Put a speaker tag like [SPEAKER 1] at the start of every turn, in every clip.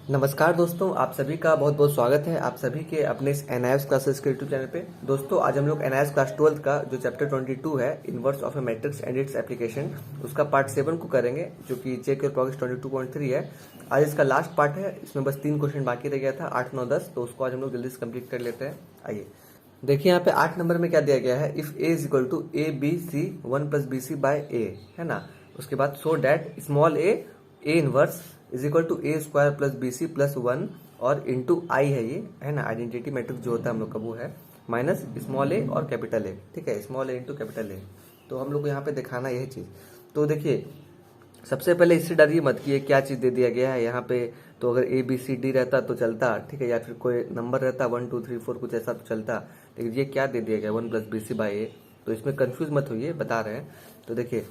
[SPEAKER 1] नमस्कार दोस्तों, आप सभी का बहुत बहुत स्वागत है आप सभी के अपने इस एनआईएस क्लासेस के यूट्यूब चैनल पे। दोस्तों आज हम लोग एनआईएस क्लास 12 का जो चैप्टर 22 है inverse of A matrix and its application, उसका पार्ट 7 को करेंगे, जो कि चेक योर प्रोग्रेस 22.3 है। आज इसका लास्ट पार्ट है, इसमें बस 3 क्वेश्चन बाकी रह गया था, 8, 9, 10, तो उसको आज हम लोग जल्दी से कंप्लीट कर लेते हैं। आइए देखिए, यहाँ पे 8 नंबर में क्या दिया गया है, if A is equal to A B C 1 plus B C by A, है ना। उसके बाद so that small A inverse is equal to A square plus B C plus 1 और इंटू आई है, ये है ना आइडेंटिटी मैट्रिक्स जो होता है हम लोग का वो है, माइनस स्मॉल ए और कैपिटल ए, ठीक है, small A into capital A. तो हम लोग को यहाँ पे दिखाना यही चीज। तो देखिए सबसे पहले इससे डरिए मत कि ये क्या चीज दे दिया गया है यहाँ पे। तो अगर ए बी सी डी रहता तो चलता, ठीक है, या फिर कोई नंबर रहता 1 2 3 4 कुछ ऐसा तो चलता, लेकिन ये क्या दे दिया गया 1 प्लस बी सी बाई ए। तो इसमें कंफ्यूज मत होइए, बता रहे हैं। तो देखिए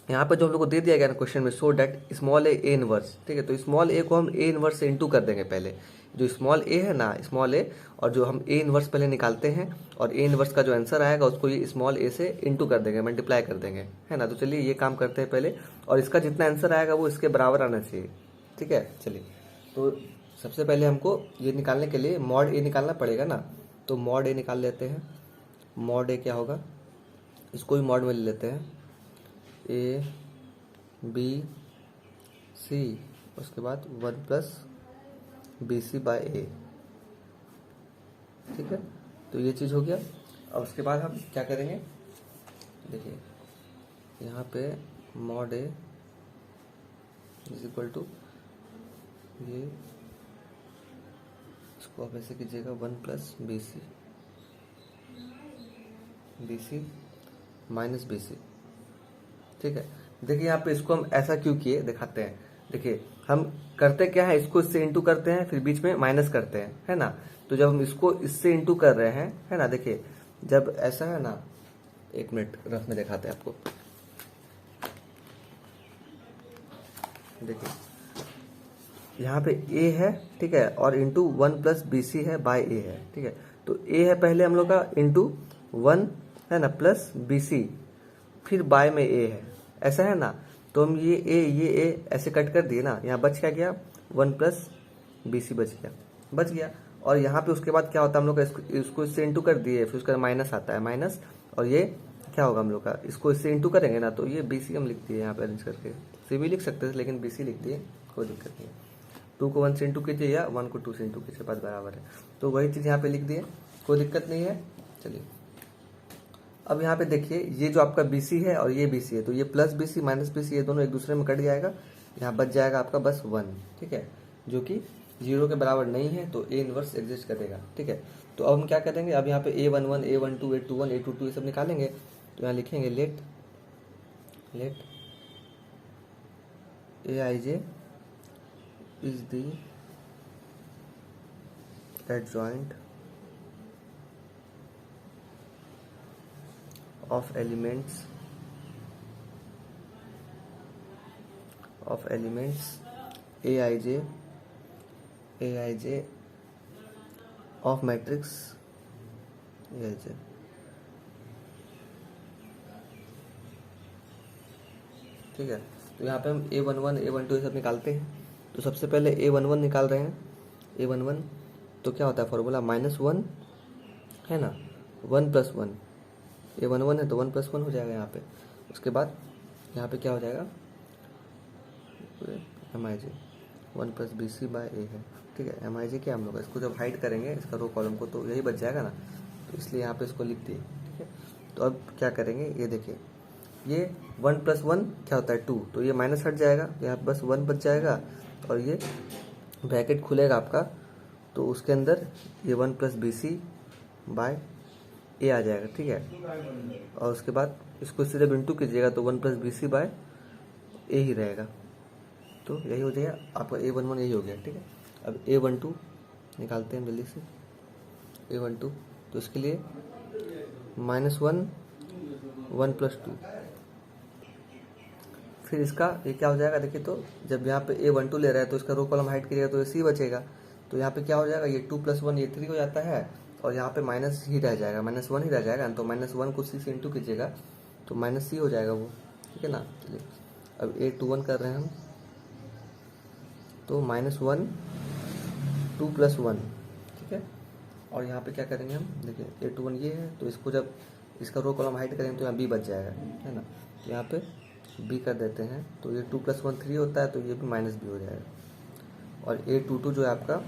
[SPEAKER 1] यहाँ पे जो हम लोग को दे दिया गया ना क्वेश्चन में, सो डैट स्मॉल ए इनवर्स, ठीक है, तो स्मॉल ए को हम ए इनवर्स से इंटू कर देंगे पहले। जो स्मॉल ए है ना, स्मॉल ए, और जो हम ए इनवर्स पहले निकालते हैं, और ए इनवर्स का जो आंसर आएगा उसको ये स्मॉल ए से इंटू कर देंगे, मल्टीप्लाई कर देंगे, है ना। तो चलिए ये काम करते हैं पहले, और इसका जितना आंसर आएगा वो इसके बराबर आना चाहिए, ठीक है। चलिए तो सबसे पहले हमको ये निकालने के लिए मॉड ए निकालना पड़ेगा ना, तो मॉड ए निकाल लेते हैं। मॉड ए क्या होगा, इसको भी मॉड में ले लेते हैं, ए बी सी, उसके बाद 1 प्लस बी सी बाय ए, ठीक है। तो ये चीज़ हो गया। अब उसके बाद हम क्या करेंगे, देखिए यहाँ पे mod A is equal to ये, इसको आप ऐसे कीजिएगा 1 plus B C minus B C, ठीक है। देखिए यहाँ पे इसको हम ऐसा क्यों किए दिखाते हैं। देखिए हम करते क्या है, इसको इससे इंटू करते हैं, फिर बीच में माइनस करते हैं, है ना। तो जब हम इसको इससे इंटू कर रहे हैं, है ना, देखिए जब ऐसा है ना, एक मिनट रफ में दिखाते हैं आपको। देखिए यहाँ पे ए है, ठीक है, और इंटू 1 प्लस बी सी है बाय ए है, ठीक है। तो ए है पहले हम लोग का, इंटू 1 है ना प्लस बी सी, फिर बाय में ए है, ऐसा है ना। तो हम ये ए ऐसे कट कर दिए ना, यहाँ बच क्या गया 1 प्लस बी सी बच गया। और यहाँ पे उसके बाद क्या होता है हम लोग का, इसको इससे इंटू कर दिए, फिर उसका माइनस आता है, माइनस, और ये क्या होगा हम लोग का, इसको इससे इंटू करेंगे ना, तो ये बी सी हम लिख दिए यहाँ पे अरेंज करके, सी भी लिख सकते थे लेकिन बी सी लिख दिए, कोई दिक्कत नहीं है। 2 को 1 से इंटू कीजिए या 1 को 2 से इंटू कीजिए, बात बराबर है। तो वही चीज़ यहाँ पे लिख दिए, कोई दिक्कत नहीं है। चलिए अब यहाँ पे देखिए, ये जो आपका BC है और ये BC है, तो ये प्लस BC माइनस BC ये दोनों एक दूसरे में कट जाएगा, यहाँ बच जाएगा आपका बस 1, ठीक है, जो कि 0 के बराबर नहीं है, तो ए इनवर्स एग्जिस्ट करेगा, ठीक है। तो अब हम क्या करेंगे, अब यहाँ पे A11 A12 A21 A22 ये सब निकालेंगे। तो यहाँ लिखेंगे let Aij is the adjoint of elements Aij of matrix Aij, ठीक है। तो यहाँ पे हम A11 A12 ये सब निकालते हैं। तो सबसे पहले A11 निकाल रहे हैं, A11 तो क्या होता है फॉर्मूला -1 है ना, 1 प्लस 1, A11 है तो 1 प्लस 1 हो जाएगा यहाँ पे। उसके बाद यहाँ पे क्या हो जाएगा, MIJ 1 plus B C by A है, ठीक है। MIJ क्या हम लोग इसको जब हाइड करेंगे इसका रो कॉलम को, तो यही बच जाएगा ना, तो इसलिए यहाँ पे इसको लिख दिए, ठीक है। तो अब क्या करेंगे, ये देखिए ये 1 प्लस 1 क्या होता है 2, तो ये माइनस हट जाएगा, तो यहाँ बस 1 बच जाएगा, और ये ब्रैकेट खुलेगा आपका, तो उसके अंदर ये 1 प्लस बी सी बाय ए आ जाएगा, ठीक है। और उसके बाद इसको इससे जब इंटू कीजिएगा तो 1 प्लस बी सी बाय ए ही रहेगा, तो यही हो जाएगा आपका A11 यही हो गया, ठीक है। अब A12 निकालते हैं जल्दी से, A12 तो इसके लिए -1 1 प्लस 2, फिर इसका ये क्या हो जाएगा, देखिए तो जब यहाँ पे A12 ले रहा है तो इसका रो कॉलम हाइड करिएगा तो ये C बचेगा, तो यहाँ पे क्या हो जाएगा, ये 2 प्लस 1 ये 3 हो जाता है, और यहाँ पे माइनस ही रह जाएगा, -1 ही रह जाएगा, तो -1 को C से इंटू कीजिएगा तो -C हो जाएगा वो, ठीक है ना। चलिए अब A21 कर रहे हैं हम, तो -1 2+1, ठीक है। और यहाँ पे क्या करेंगे हम, देखिए A21 ये है, तो इसको जब इसका रो कॉलम हाइड करेंगे तो यहाँ B बच जाएगा, है ना। तो यहाँ पे B कर देते हैं, तो ये 2+1 3 होता है, तो ये भी -B हो जाएगा। और A22 जो है आपका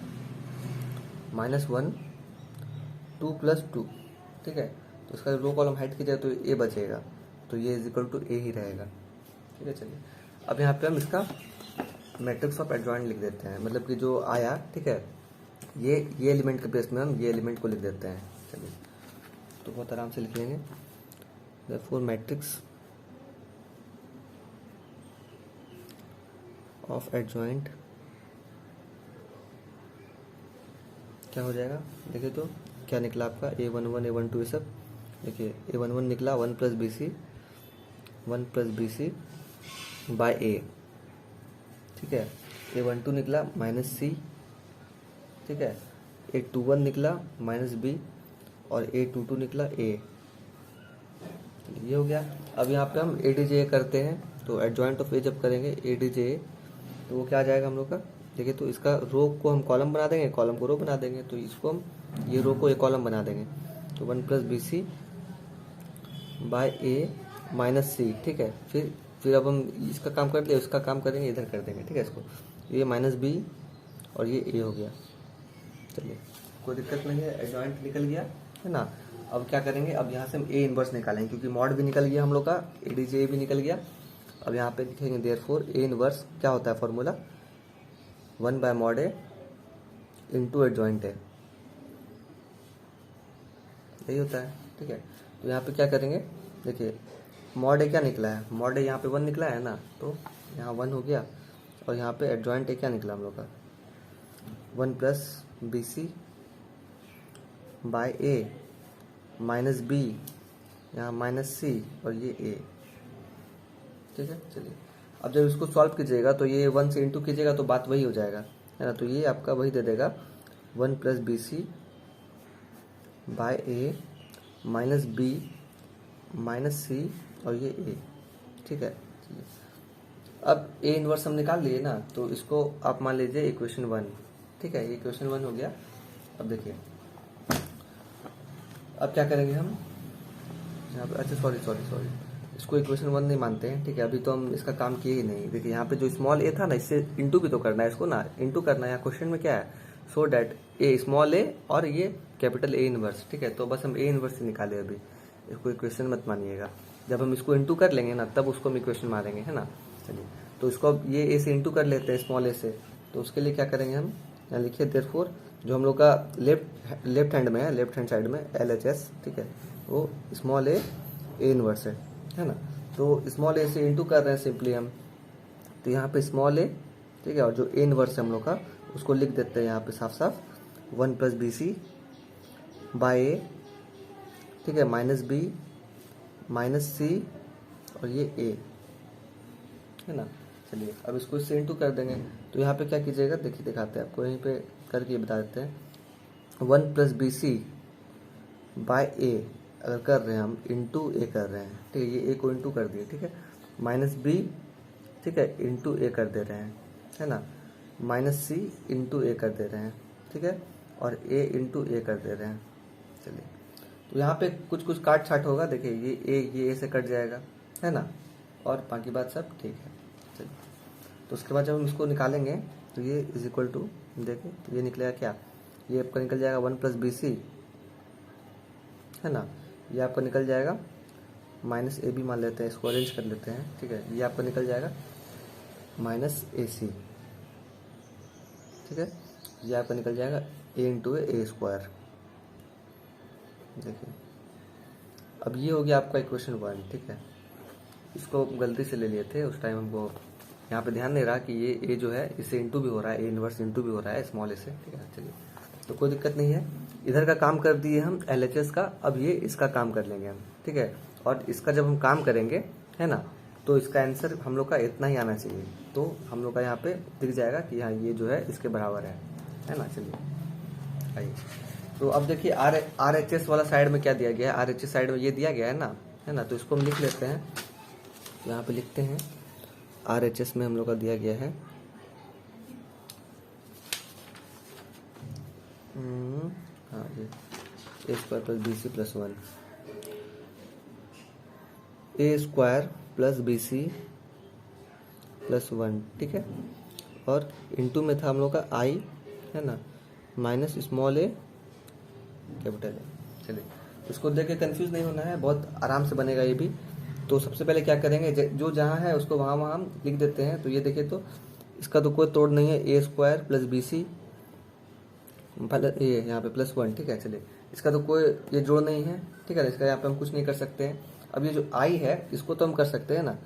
[SPEAKER 1] -1 2+2, ठीक है। तो इसका रो कॉलम हाइड किया जाए तो A बचेगा, तो ये इज इक्वल टू A ही रहेगा, ठीक है। चलिए अब यहाँ पे हम इसका मैट्रिक्स ऑफ एडजॉइंट लिख देते हैं, मतलब कि जो आया, ठीक है, ये एलिमेंट के बेस में हम ये एलिमेंट को लिख देते हैं। चलिए तो बहुत आराम से लिख लेंगे। देयरफॉर मैट्रिक्स ऑफ एडजॉइंट क्या हो जाएगा, देखिए तो क्या निकला आपका A11 A12 ये सब। देखिए A11 निकला 1+BC बाय A, ठीक है। A12 निकला -C, ठीक है। A21 निकला -B और A22 निकला A, ये हो गया। अब यहाँ पे हम ADJ करते हैं, तो एडजॉइंट ऑफ A जब करेंगे ADJ तो वो क्या आ जाएगा हम लोग का, देखिए तो इसका रो को हम कॉलम बना देंगे, कॉलम को रो बना देंगे, तो इसको हम ये रो को एक कॉलम बना देंगे, तो 1+BC बाय A -C, ठीक है। फिर अब हम इसका काम कर लिया, उसका काम करेंगे, इधर कर देंगे, ठीक है। इसको ये -B और ये A हो गया। चलिए कोई दिक्कत नहीं है, एडजॉइंट निकल गया, है ना। अब क्या करेंगे, अब यहाँ से हम A इनवर्स निकालेंगे, क्योंकि मॉड भी निकल गया हम लोग का, ADJ भी निकल गया। अब यहाँ पे लिखेंगे देयरफॉर A इनवर्स क्या होता है formula, 1/mod A into adjoint A, यही होता है, ठीक है। तो यहाँ पे क्या करेंगे, देखिए मॉड A क्या निकला है, मॉड A यहाँ पे 1 निकला है ना, तो यहाँ 1 हो गया। और यहाँ पे एडजॉइंट A क्या निकला हम लोग का, 1+BC बाय A -B, यहाँ -C और ये A, ठीक है। चलिए अब जब इसको सॉल्व कीजिएगा तो ये 1 से इंटू कीजिएगा तो बात वही हो जाएगा, है ना। तो ये आपका वही दे देगा 1+BC bye A -B -C और ये A, ठीक है। चलिए अब A इनवर्स हम निकाल लिए ना, तो इसको आप मान लीजिए इक्वेशन 1, ठीक है, ये इक्वेशन 1 हो गया। अब देखिए अब क्या करेंगे हम यहाँ पे, अच्छा सॉरी, इसको इक्वेशन 1 नहीं मानते हैं, ठीक है। अभी तो हम इसका काम किए ही नहीं। देखिए यहाँ पे जो स्मॉल A था ना, इससे इंटू भी तो करना है, इसको ना इंटू करना है। यहाँ क्वेश्चन में क्या है, so that A small A और ये कैपिटल A इनवर्स, ठीक है। तो बस हम A इनवर्स ही निकाले अभी, इसको इक्वेशन मत मानिएगा। जब हम इसको इंटू कर लेंगे ना, तब उसको हम इक्वेशन मारेंगे, है ना। चलिए तो इसको अब ये A से इंटू कर लेते हैं, स्मॉल A से। तो उसके लिए क्या करेंगे हम, यहाँ लिखिए देयरफॉर जो हम लोग का लेफ्ट हैंड में है, लेफ्ट हैंड साइड में LHS, ठीक है, वो स्मॉल A इनवर्स है ना। तो स्मॉल A से इंटू कर रहे हैं सिंपली हम, तो यहाँ पे स्मॉल A, ठीक है, और जो A इनवर्स है हम लोग का उसको लिख देते हैं यहाँ पे साफ साफ 1+BC बाय A, ठीक है, -B -C और ये A, है ना। चलिए अब इसको इससे इंटू कर देंगे, तो यहाँ पे क्या कीजिएगा, देखिए दिखाते हैं आपको, यहीं पे करके बता देते हैं। 1+BC बाय A अगर कर रहे हैं हम, इंटू A कर रहे हैं, ठीक है, ये A को इंटू कर दिए, ठीक है, -B, ठीक है, इंटू A कर दे रहे हैं, है ना, -C इंटू A कर दे रहे हैं, ठीक है, और A इंटू A कर दे रहे हैं। चलिए तो यहाँ पे कुछ काट छाट होगा, देखिए ये A से कट जाएगा, है ना, और बाकी बात सब ठीक है। चलिए तो उसके बाद जब हम इसको निकालेंगे तो ये इज इक्वल टू, देखिए तो ये निकलेगा क्या, ये आपका निकल जाएगा 1+BC, है ना, ये आपका निकल जाएगा -AB मान लेते हैं, इसको अरेंज कर लेते हैं, ठीक है, ये आपका निकल जाएगा -AC, ठीक है, ये आपका निकल जाएगा A इंटू A²। देखिए अब ये हो गया आपका इक्वेशन 1, ठीक है। इसको गलती से ले लिए थे उस टाइम, हमको यहाँ पे ध्यान नहीं रहा कि ये A जो है इससे इंटू भी हो रहा है, A इनवर्स इंटू भी हो रहा है स्मॉल A से, ठीक है। चलिए तो कोई दिक्कत नहीं है, इधर का काम कर दिए हम LHS का, अब ये इसका काम कर लेंगे हम, ठीक है। और इसका जब हम काम करेंगे, है ना, तो इसका आंसर हम लोग का इतना ही आना चाहिए, तो हम लोग का यहाँ पे दिख जाएगा कि हाँ ये जो है इसके बराबर है ना। चलिए आइए, तो अब देखिए RHS वाला साइड में क्या दिया गया है, RHS साइड में ये दिया गया है ना, तो इसको हम लिख लेते हैं। यहाँ पे लिखते हैं RHS में हम लोग का दिया गया है हाँ ये A square plus B C plus 1, A square plus B C plus 1, ठीक है। और इनटू में था हम लोग का आई, है ना, माइनस स्मॉल ए कैपिटल ए। चलिए इसको देख के कन्फ्यूज नहीं होना है, बहुत आराम से बनेगा ये भी। तो सबसे पहले क्या करेंगे, जो जहाँ है उसको वहाँ वहाँ हम लिख देते हैं। तो ये देखिए, तो इसका तो कोई तोड़ नहीं है, ए स्क्वायर प्लस बी सी ये यहाँ पे प्लस 1, ठीक है। चलिए इसका तो कोई ये जोड़ नहीं है, ठीक है। इसका यहाँ पे हम कुछ नहीं कर सकते हैं। अब ये जो आई है इसको तो हम कर सकते हैं ना,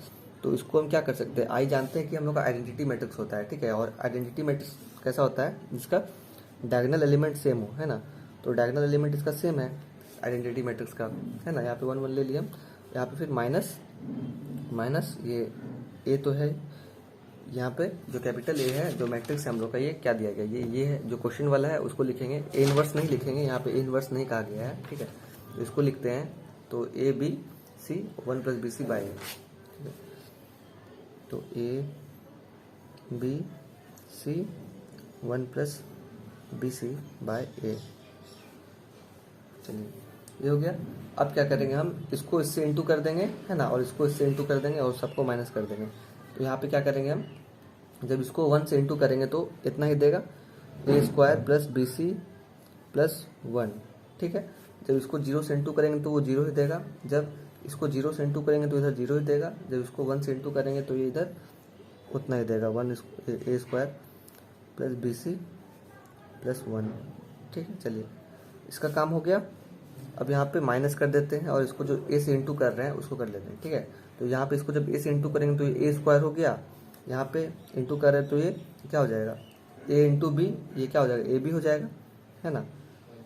[SPEAKER 1] तो इसको हम क्या कर सकते हैं, आई जानते हैं कि हम लोग का आइडेंटिटी मैट्रिक्स होता है, ठीक है। और आइडेंटिटी मैट्रिक्स कैसा होता है, जिसका डायगोनल एलिमेंट सेम हो, है ना। तो डायगोनल एलिमेंट इसका सेम है आइडेंटिटी मैट्रिक्स का, है ना। यहाँ पे 1 1 ले लिया हम, यहाँ पे फिर माइनस माइनस ये ए तो है, यहाँ पे जो कैपिटल ए है, जो मैट्रिक्स है हम लोग का, ये क्या दिया गया, ये है जो क्वेश्चन वाला है, उसको लिखेंगे। ए इनवर्स नहीं लिखेंगे, यहाँ पे ए इनवर्स नहीं कहा गया है, ठीक है। तो इसको लिखते हैं, तो A B C 1 plus B C by A, ठीक है। तो A B C 1 plus B C by A. चलिए ये हो गया। अब क्या करेंगे, हम इसको इससे इंटू कर देंगे, है ना, और इसको इससे इंटू कर देंगे और सबको माइनस कर देंगे। तो यहाँ पे क्या करेंगे हम, जब इसको 1 से इंटू करेंगे तो इतना ही देगा, A square plus B C plus 1, ठीक है। जब इसको 0 से इंटू करेंगे तो वो 0 ही देगा, जब इसको 0 से इंटू करेंगे तो इधर 0 ही देगा, जब इसको 1 से इंटू करेंगे तो ये इधर उतना ही देगा, 1 A square plus B C plus 1, ठीक है। चलिए इसका काम हो गया। अब यहाँ पे माइनस कर देते हैं और इसको जो ए से इंटू कर रहे हैं उसको कर लेते हैं, ठीक है। तो यहाँ पे इसको जब ए से इंटू करेंगे तो ये ए स्क्वायर हो गया, यहाँ पे इंटू कर रहे हैं तो ये क्या हो जाएगा, ए इंटू बी, ये क्या हो जाएगा, ए बी हो जाएगा, है ना।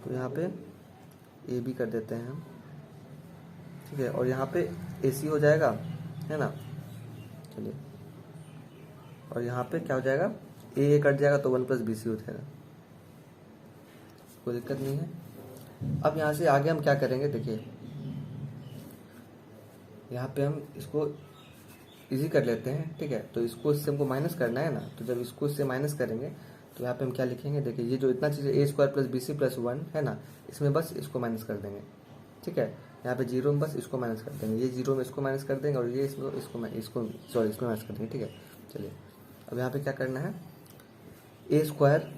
[SPEAKER 1] तो यहाँ पे ए बी कर देते हैं हम, ठीक है। और यहाँ पे ए सी हो जाएगा, है ना। चलिए और यहाँ पे क्या हो जाएगा, ए कट जाएगा तो 1 प्लस बी सी हो जाएगा, कोई दिक्कत नहीं है। अब यहाँ से आगे हम क्या करेंगे, देखिए यहाँ पे हम इसको इजी कर लेते हैं, ठीक है। तो इसको इससे हमको माइनस करना है ना, तो जब इसको इससे माइनस करेंगे तो यहाँ पे हम क्या लिखेंगे, देखिए ये जो इतना चीज़ A square plus B C plus 1 है ना, इसमें बस इसको माइनस कर देंगे, ठीक है। यहाँ पे 0 में बस इसको माइनस कर देंगे, ये 0 में इसको माइनस कर देंगे और ये इसको माइनस कर देंगे, ठीक है। चलिए अब यहाँ पे क्या करना है, A square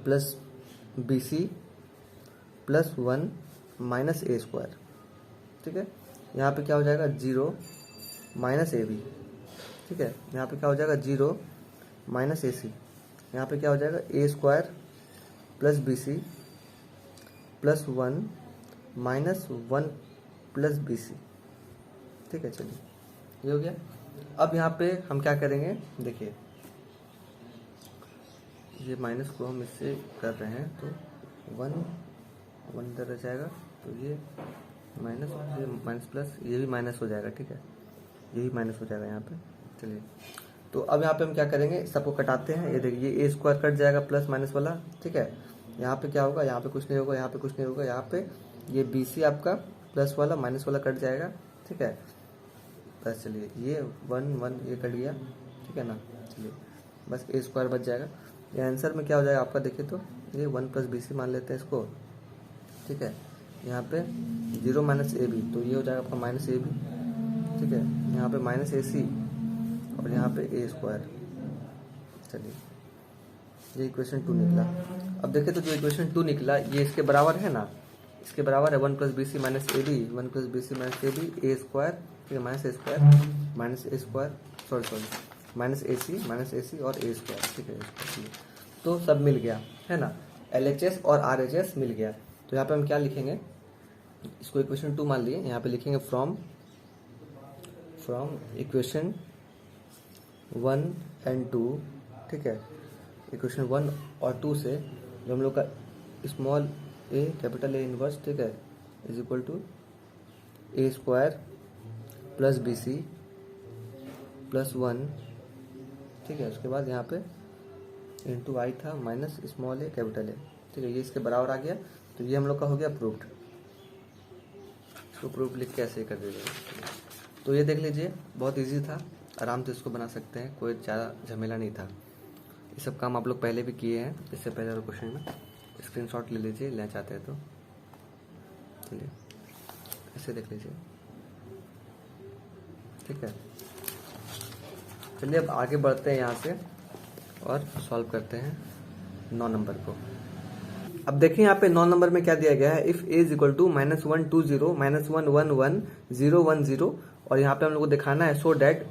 [SPEAKER 1] plus B C plus 1 minus A square, ठीक है। यहाँ पे क्या हो जाएगा, 0 माइनस ए बी, ठीक है। यहाँ पे क्या हो जाएगा, 0 माइनस ए सी। यहाँ पे क्या हो जाएगा, A square plus B C plus 1 minus 1 plus B C, ठीक है। चलिए ये हो गया। अब यहाँ पे हम क्या करेंगे, देखिए ये माइनस को हम इससे कर रहे हैं तो 1 इधर रह जाएगा, तो ये माइनस, ये माइनस प्लस, ये भी माइनस हो जाएगा, ठीक है। ये भी माइनस हो जाएगा यहाँ पे। चलिए तो अब यहाँ पे हम क्या करेंगे, सबको कटाते हैं। ये देखिए ए स्क्वायर कट जाएगा प्लस माइनस वाला, ठीक है। यहाँ पे क्या होगा, यहाँ पे कुछ नहीं होगा, यहाँ पे कुछ नहीं होगा, यहाँ पे ये बी सी आपका प्लस वाला माइनस वाला कट जाएगा, ठीक है। बस चलिए ये 1 1 ये कट गया, ठीक है ना। चलिए बस ए स्क्वायर बच जाएगा। ये आंसर में क्या हो जाएगा आपका, देखिए तो ये 1 प्लस बी सी मान लेते हैं इसको, ठीक है। यहाँ पे 0 माइनस ए बी, तो ये हो जाएगा आपका माइनस ए बी, ठीक है। यहाँ पे माइनस ए सी और यहाँ पे ए स्क्वायर। चलिए ये इक्वेशन 2 निकला। अब देखिए तो जो इक्वेशन 2 निकला ये इसके बराबर है ना, इसके बराबर है 1 plus B C minus A B, 1 plus B C minus A B, A square, ठीक है, minus A square sorry minus A C और ए स्क्वायर, ठीक है। तो सब मिल गया, है ना, LHS और RHS मिल गया। तो यहाँ पे हम क्या लिखेंगे, इसको इक्वेशन 2 मान लिए, यहाँ पे लिखेंगे फ्रॉम इक्वेशन 1 एंड 2, ठीक है। इक्वेशन 1 और 2 से जो हम लोग का small A capital A inverse, ठीक है, is equal to A square plus B C plus 1, ठीक है। उसके बाद यहाँ पे इंटू आई था माइनस स्मॉल ए कैपिटल ए, ठीक है। ये इसके बराबर आ गया, तो ये हम लोग का हो गया प्रूफ्ड। इसको प्रूफ लिख के ऐसे ही कर दीजिएगा। तो ये देख लीजिए बहुत इजी था, आराम से इसको बना सकते हैं, कोई ज़्यादा झमेला नहीं था। ये सब काम आप लोग पहले भी किए हैं, इससे पहले वाले क्वेश्चन में। स्क्रीनशॉट ले लीजिए, लेना चाहते हैं तो। चलिए ऐसे देख लीजिए, ठीक है। चलिए अब आगे बढ़ते हैं यहाँ से और सॉल्व करते हैं 9 नंबर को। अब देखिए यहाँ पे 9 नंबर में क्या दिया गया है, if A is equal to -120 -111 010, और यहाँ पे हम लोग को दिखाना है so that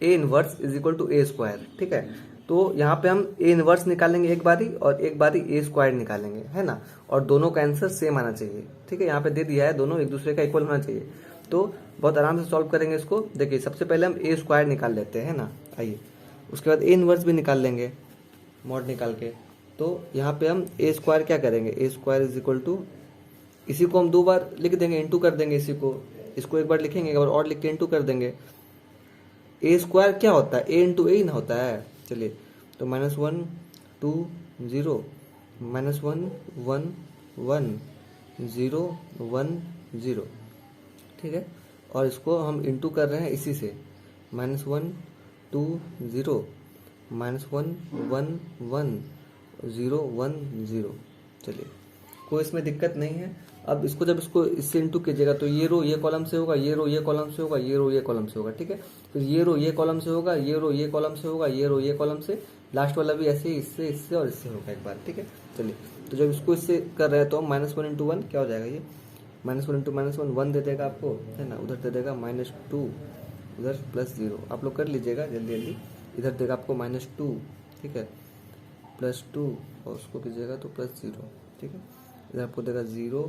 [SPEAKER 1] A inverse is equal to A square, ठीक है। तो यहाँ पे हम ए इनवर्स निकालेंगे एक बारी और एक बारी ए स्क्वायर निकालेंगे, है ना, और दोनों का आंसर सेम आना चाहिए, ठीक है। यहाँ पे दे दिया है दोनों एक दूसरे का इक्वल होना चाहिए, तो बहुत आराम से सॉल्व करेंगे इसको। देखिए सबसे पहले हम ए स्क्वायर निकाल लेते हैं, है ना, आइए। उसके बाद ए इनवर्स भी निकाल लेंगे मॉड निकाल के। तो यहाँ पे हम ए स्क्वायर क्या करेंगे, ए स्क्वायर इज इक्वल टू, इसी को हम 2 बार लिख देंगे, इंटू कर देंगे इसी को, इसको एक बार लिखेंगे एक बार और लिख के इंटू कर देंगे। ए स्क्वायर क्या होता है, ए इंटू ए ना होता है। चलिए तो -1 2 0 -1 1 1 0 1 0, ठीक है। और इसको हम इंटू कर रहे हैं इसी से, -1 2 0 -1 1 1 0 1 0। चलिए कोई इसमें दिक्कत नहीं है। अब इसको जब इसको इससे इंटू कीजिएगा तो ये रो ये कॉलम से होगा, ये रो ये कॉलम से होगा, ये रो ये कॉलम से होगा, ठीक है। फिर ये रो ये कॉलम से होगा, ये रो ये कॉलम से होगा, ये रो ये कॉलम से, लास्ट वाला भी ऐसे ही इससे इससे और इससे होगा एक बार, ठीक है। चलिए तो जब इसको इससे कर रहे हैं तो -1 × 1 क्या हो जाएगा, ये -1 × -1 1 दे देगा आपको, है ना, उधर दे देगा -2, उधर +0। आप लोग कर लीजिएगा जल्दी जल्दी। इधर देगा आपको -2, ठीक है, +2 और उसको कीजिएगा तो +0, ठीक है। इधर आपको देगा 0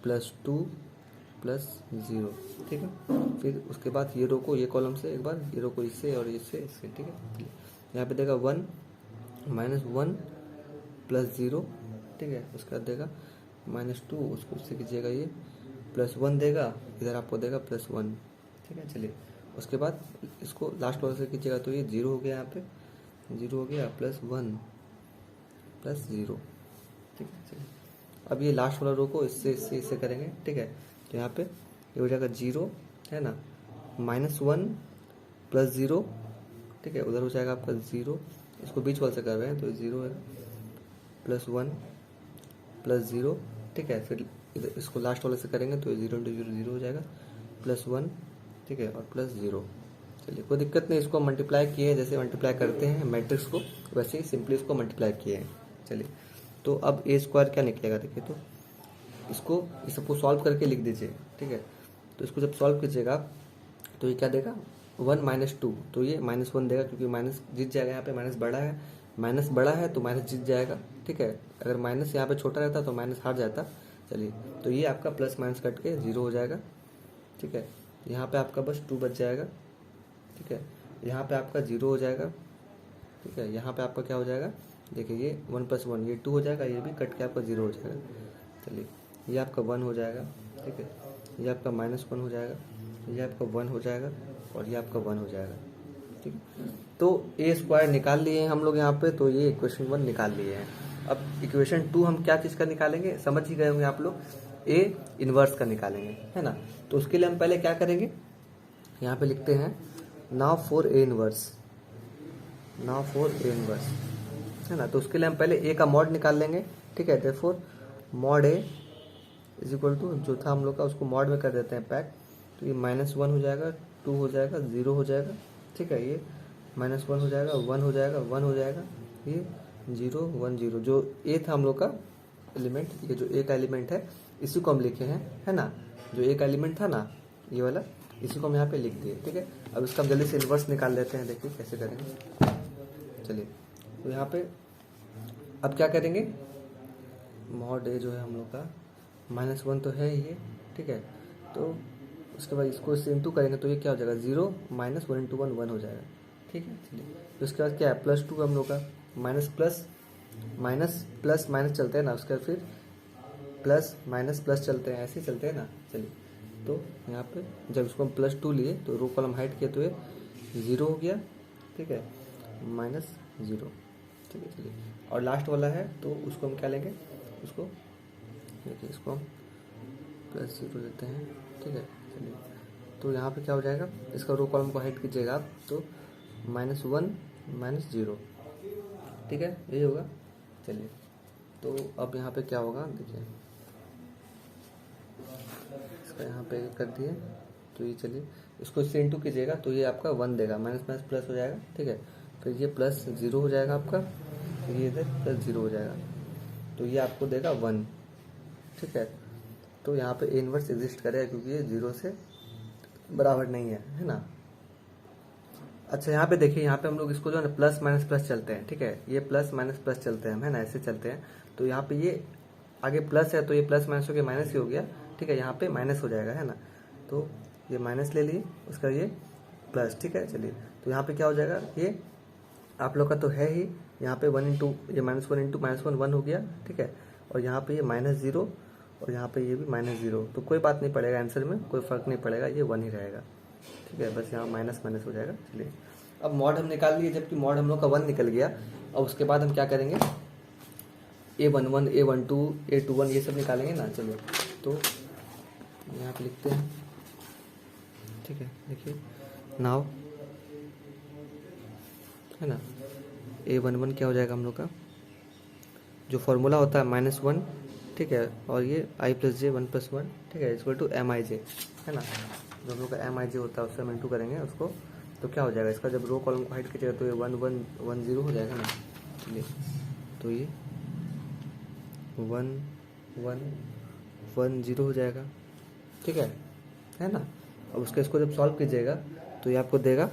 [SPEAKER 1] +2 +0, ठीक है। फिर उसके बाद ये रो को ये कॉलम से एक बार, ये रो को इससे और इससे इससे, ठीक है। यहाँ पे देगा 1 -1 +0, ठीक है। उसके बाद देगा -2, उसको उससे कीजिएगा ये +1 देगा, इधर आपको देगा +1, ठीक है। चलिए उसके बाद इसको लास्ट वाले से कीजिएगा तो ये 0 हो गया, यहाँ पे 0 हो गया, +1 +0, ठीक है। चलिए अब ये लास्ट वाला रो को इससे इससे इससे करेंगे, ठीक है। तो यहाँ पे ये हो जाएगा 0, है ना, -1 +0, ठीक है। उधर हो जाएगा आपका 0, इसको बीच वाले से कर रहे हैं तो 0 है, +1 +0, ठीक है। फिर इधर इसको लास्ट वाले से करेंगे तो 0 × 0 0 हो जाएगा, +1, ठीक है, और +0। चलिए कोई दिक्कत नहीं, इसको मल्टीप्लाई किए हैं जैसे मल्टीप्लाई करते हैं मैट्रिक्स को, वैसे ही सिंपली इसको मल्टीप्लाई किए हैं। चलिए तो अब ए स्क्वायर क्या निकलेगा, देखिए तो इसको इस सबको सॉल्व करके लिख दीजिए, ठीक है। तो इसको जब सॉल्व कीजिएगा तो ये क्या देगा, 1 - 2, तो ये -1 देगा क्योंकि माइनस जीत जाएगा, यहाँ पे माइनस बड़ा है, माइनस बड़ा है तो माइनस जीत जाएगा, ठीक है। अगर माइनस यहाँ पे छोटा रहता तो माइनस हार जाता। चलिए तो ये आपका प्लस माइनस कट के 0 हो जाएगा, ठीक है। यहाँ पे आपका बस 2 बच जाएगा, ठीक है। यहाँ पे आपका 0 हो जाएगा, ठीक है। यहाँ पे आपका क्या हो जाएगा, देखिए ये 1 + 1 ये 2 हो जाएगा, ये भी कट के आपका 0 हो जाएगा। चलिए ये आपका 1 हो जाएगा, ठीक है। ये आपका -1 हो जाएगा, ये आपका 1 हो जाएगा और ये आपका 1 हो जाएगा, ठीक है। तो ए स्क्वायर निकाल लिए हैं हम लोग यहाँ पे, तो ये इक्वेशन 1 निकाल लिए हैं। अब इक्वेशन 2 हम क्या चीज़ का निकालेंगे, समझ ही गए होंगे आप लोग, ए इनवर्स का निकालेंगे, है ना। तो उसके लिए हम पहले क्या करेंगे, यहाँ पे लिखते हैं now for A inverse, now for a inverse, है ना। तो उसके लिए हम पहले ए का मॉड निकाल लेंगे, ठीक है। Therefore mod A is equal to, जो था हम लोग का उसको मॉड में कर देते हैं पैक, तो ये -1 हो जाएगा, 2 हो जाएगा, 0 हो जाएगा, ठीक है। ये -1 हो जाएगा, 1 हो जाएगा, 1 हो जाएगा, ये 0 1 0, जो ए था हम लोग का एलिमेंट, ये जो ए का एलिमेंट है इसी को हम लिखे हैं, है ना। जो ए का एलिमेंट था ना ये वाला, इसी को हम यहाँ पे लिख दिए, ठीक है। अब इसका हम जल्दी से इन्वर्स निकाल लेते हैं, देखिए कैसे करेंगे। चलिए तो यहाँ पे अब क्या करेंगे, मॉड ए जो है हम लोग का -1 तो है ये, ठीक है। तो उसके बाद इसको इससे इंटू करेंगे तो ये क्या हो जाएगा, 0 - 1 × 1 1 हो जाएगा, ठीक है। चलिए तो उसके बाद क्या है, +2 हम लोग का, माइनस प्लस माइनस चलते हैं ना, उसके बाद फिर प्लस माइनस प्लस चलते हैं, ऐसे चलते हैं ना। चलिए तो यहाँ पे जब इसको हम +2 लिए तो रो कॉलम हाइट किए तो ये 0 हो गया, ठीक है, -0, ठीक है। चलिए और लास्ट वाला है तो उसको हम क्या लेंगे, उसको देखिए इसको हम +0 लेते हैं, ठीक है। चलिए तो यहाँ पे क्या हो जाएगा, इसका रो कॉलम को हाइट कीजिएगा आप तो -1 - 0, ठीक है, यही होगा। चलिए तो अब यहाँ पे क्या होगा देखिए, इसका यहाँ पे कर दिए, तो ये चलिए इसको इससे इंटू कीजिएगा तो ये आपका 1 देगा, माइनस माइनस प्लस हो जाएगा, ठीक है। फिर ये प्लस 0 हो जाएगा आपका, फिर ये इधर प्लस 0 हो जाएगा, तो ये आपको देगा 1, ठीक है। तो यहाँ पे ए इनवर्स एग्जिस्ट करेगा क्योंकि ये 0 से बराबर नहीं है ना। अच्छा यहाँ पे देखिए, यहाँ पे हम लोग इसको जो है ना प्लस माइनस प्लस चलते हैं, ठीक है, ये प्लस माइनस प्लस चलते हैं, है ना, ऐसे चलते हैं। तो यहाँ पे ये आगे प्लस है तो ये प्लस माइनस हो गया माइनस ही हो गया, ठीक है, यहाँ पे माइनस हो जाएगा, है ना। तो ये माइनस ले लिए, उसका ये प्लस, ठीक है। चलिए तो यहाँ पे क्या हो जाएगा, ये आप लोग का तो है ही, यहाँ पे 1 इंटू ये -1 इंटू -1 1 हो गया, ठीक है। और यहाँ पे ये -0 और यहाँ पे ये भी -0, तो कोई बात नहीं पड़ेगा, आंसर में कोई फर्क नहीं पड़ेगा, ये 1 ही रहेगा, ठीक है। बस यहाँ माइनस माइनस हो जाएगा। चलिए अब मॉड हम निकाल लिए, जबकि मॉड हम लोग का 1 निकल गया। अब उसके बाद हम क्या करेंगे, A11 A12 A21 ये सब निकालेंगे ना। चलो तो यहाँ पे लिखते हैं, ठीक है, देखिए नाउ, है ना, A11 क्या हो जाएगा हम लोग का, जो फॉर्मूला होता है -1, ठीक है, और ये i + j 1 + 1, ठीक है, इक्वल टू MIJ, है ना। जो हम लोग का MIJ होता है उससे हम इंटू करेंगे उसको, तो क्या हो जाएगा, इसका जब रो कॉलम को हाइड कीजिएगा तो ये 1 1 1 0 हो जाएगा ना। चलिए तो ये 1 1 1 0 हो जाएगा, ठीक है ना। अब उसके इसको जब सॉल्व कीजिएगा तो ये आपको देगा,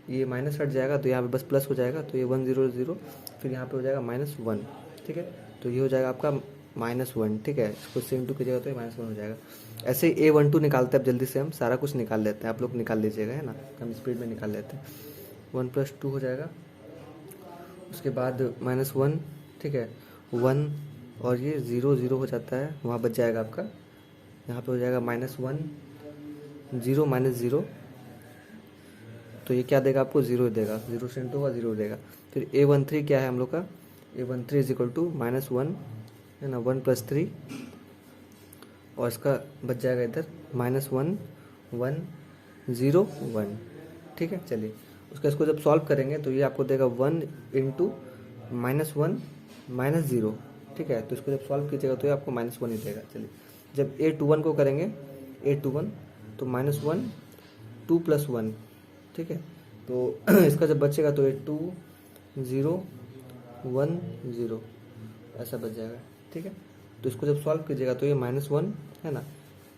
[SPEAKER 1] ये माइनस हट जाएगा तो यहाँ पे बस प्लस हो जाएगा, तो ये 1 0 0, फिर यहाँ पे हो जाएगा -1, ठीक है। तो ये हो जाएगा आपका -1, ठीक है। इसको से इंटू कीजिएगा तो ये -1 हो जाएगा। ऐसे ही A12 निकालते हैं, अब जल्दी से हम सारा कुछ निकाल लेते हैं, आप लोग निकाल लीजिएगा, है ना, हम स्पीड में निकाल लेते हैं। 1 + 2 हो जाएगा, उसके बाद -1, ठीक है, 1 और ये 0 0 हो जाता है, वहाँ बच जाएगा आपका, यहाँ पे हो जाएगा -1 0 -0, तो ये क्या देगा आपको, 0 देगा, 0 से इंटू होगा 0 देगा। फिर A13 क्या है हम लोग का, A13 = -1, है ना, 1 + 3, और इसका बच जाएगा इधर -1 1 0 1, ठीक है। चलिए उसका इसको जब सॉल्व करेंगे तो ये आपको देगा 1 इंटू -1 -0, ठीक है। तो इसको जब सॉल्व कीजिएगा तो ये आपको -1 ही देगा। चलिए जब A21 को करेंगे, A21 तो -1 2 + 1, ठीक है। तो इसका जब बचेगा तो ये 2 0 1 0 ऐसा बच जाएगा, ठीक है। तो इसको जब सॉल्व कीजिएगा तो ये -1, है ना,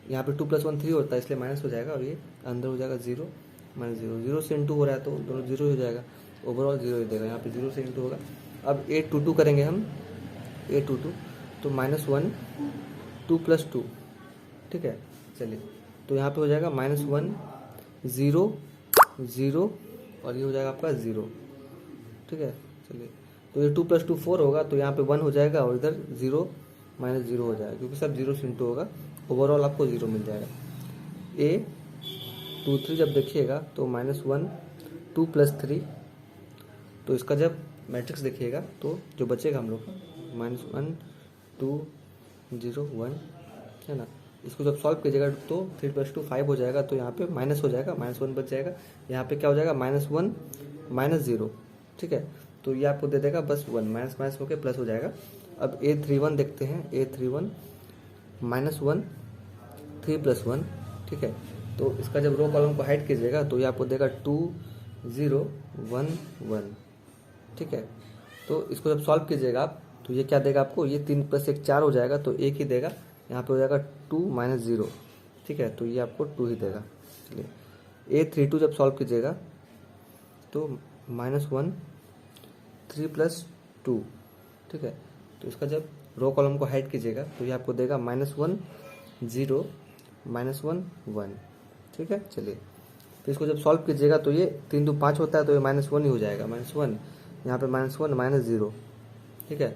[SPEAKER 1] यहाँ पे 2 + 1 3 होता है इसलिए माइनस हो जाएगा, और ये अंदर हो जाएगा 0 -0, 0 से इंटू हो रहा है तो दोनों 0 हो जाएगा, ओवरऑल 0 ही देगा, यहाँ पे 0 से इंटू होगा। अब A22 करेंगे हम, A22 तो -1 2 + 2, ठीक है। चलिए तो यहाँ पे हो जाएगा -1 0 0 और ये हो जाएगा आपका 0, ठीक है। चलिए तो ये 2 + 2 4 होगा, तो यहाँ पे 1 हो जाएगा और इधर 0 -0 हो जाएगा, क्योंकि सब 0 से इंटू होगा, ओवरऑल आपको 0 मिल जाएगा। A23 जब देखिएगा तो -1 2 + 3, तो इसका जब मैट्रिक्स देखिएगा तो जो बचेगा हम लोग का -1 2 0 1, है ना। इसको जब सॉल्व कीजिएगा तो 3 + 2 5 हो जाएगा, तो यहाँ पे माइनस हो जाएगा, -1 बच जाएगा, यहाँ पे क्या हो जाएगा -1 -0, ठीक है। तो ये आपको दे देगा बस 1, माइनस माइनस होकर प्लस हो जाएगा। अब A31 देखते हैं, A31 -1 3 + 1, ठीक है। तो इसका जब रो कॉलम को हाइड कीजिएगा तो ये आपको देगा 2 0 1 1, ठीक है। तो इसको जब सॉल्व कीजिएगा आप तो ये क्या देगा आपको, ये 3 + 1 4 हो जाएगा, तो 1 ही देगा, यहाँ पे हो जाएगा 2 -0, ठीक है। तो ये आपको 2 ही देगा। चलिए A32 जब सॉल्व कीजिएगा तो -1 3 + 2, ठीक है। तो इसका जब रो कॉलम को हाइड कीजिएगा तो ये आपको देगा -1 0 -1 1, ठीक है। चलिए तो इसको जब सॉल्व कीजिएगा तो ये 3 2 5 होता है, तो ये -1 ही हो जाएगा, -1, यहाँ पे -1 -0, ठीक है।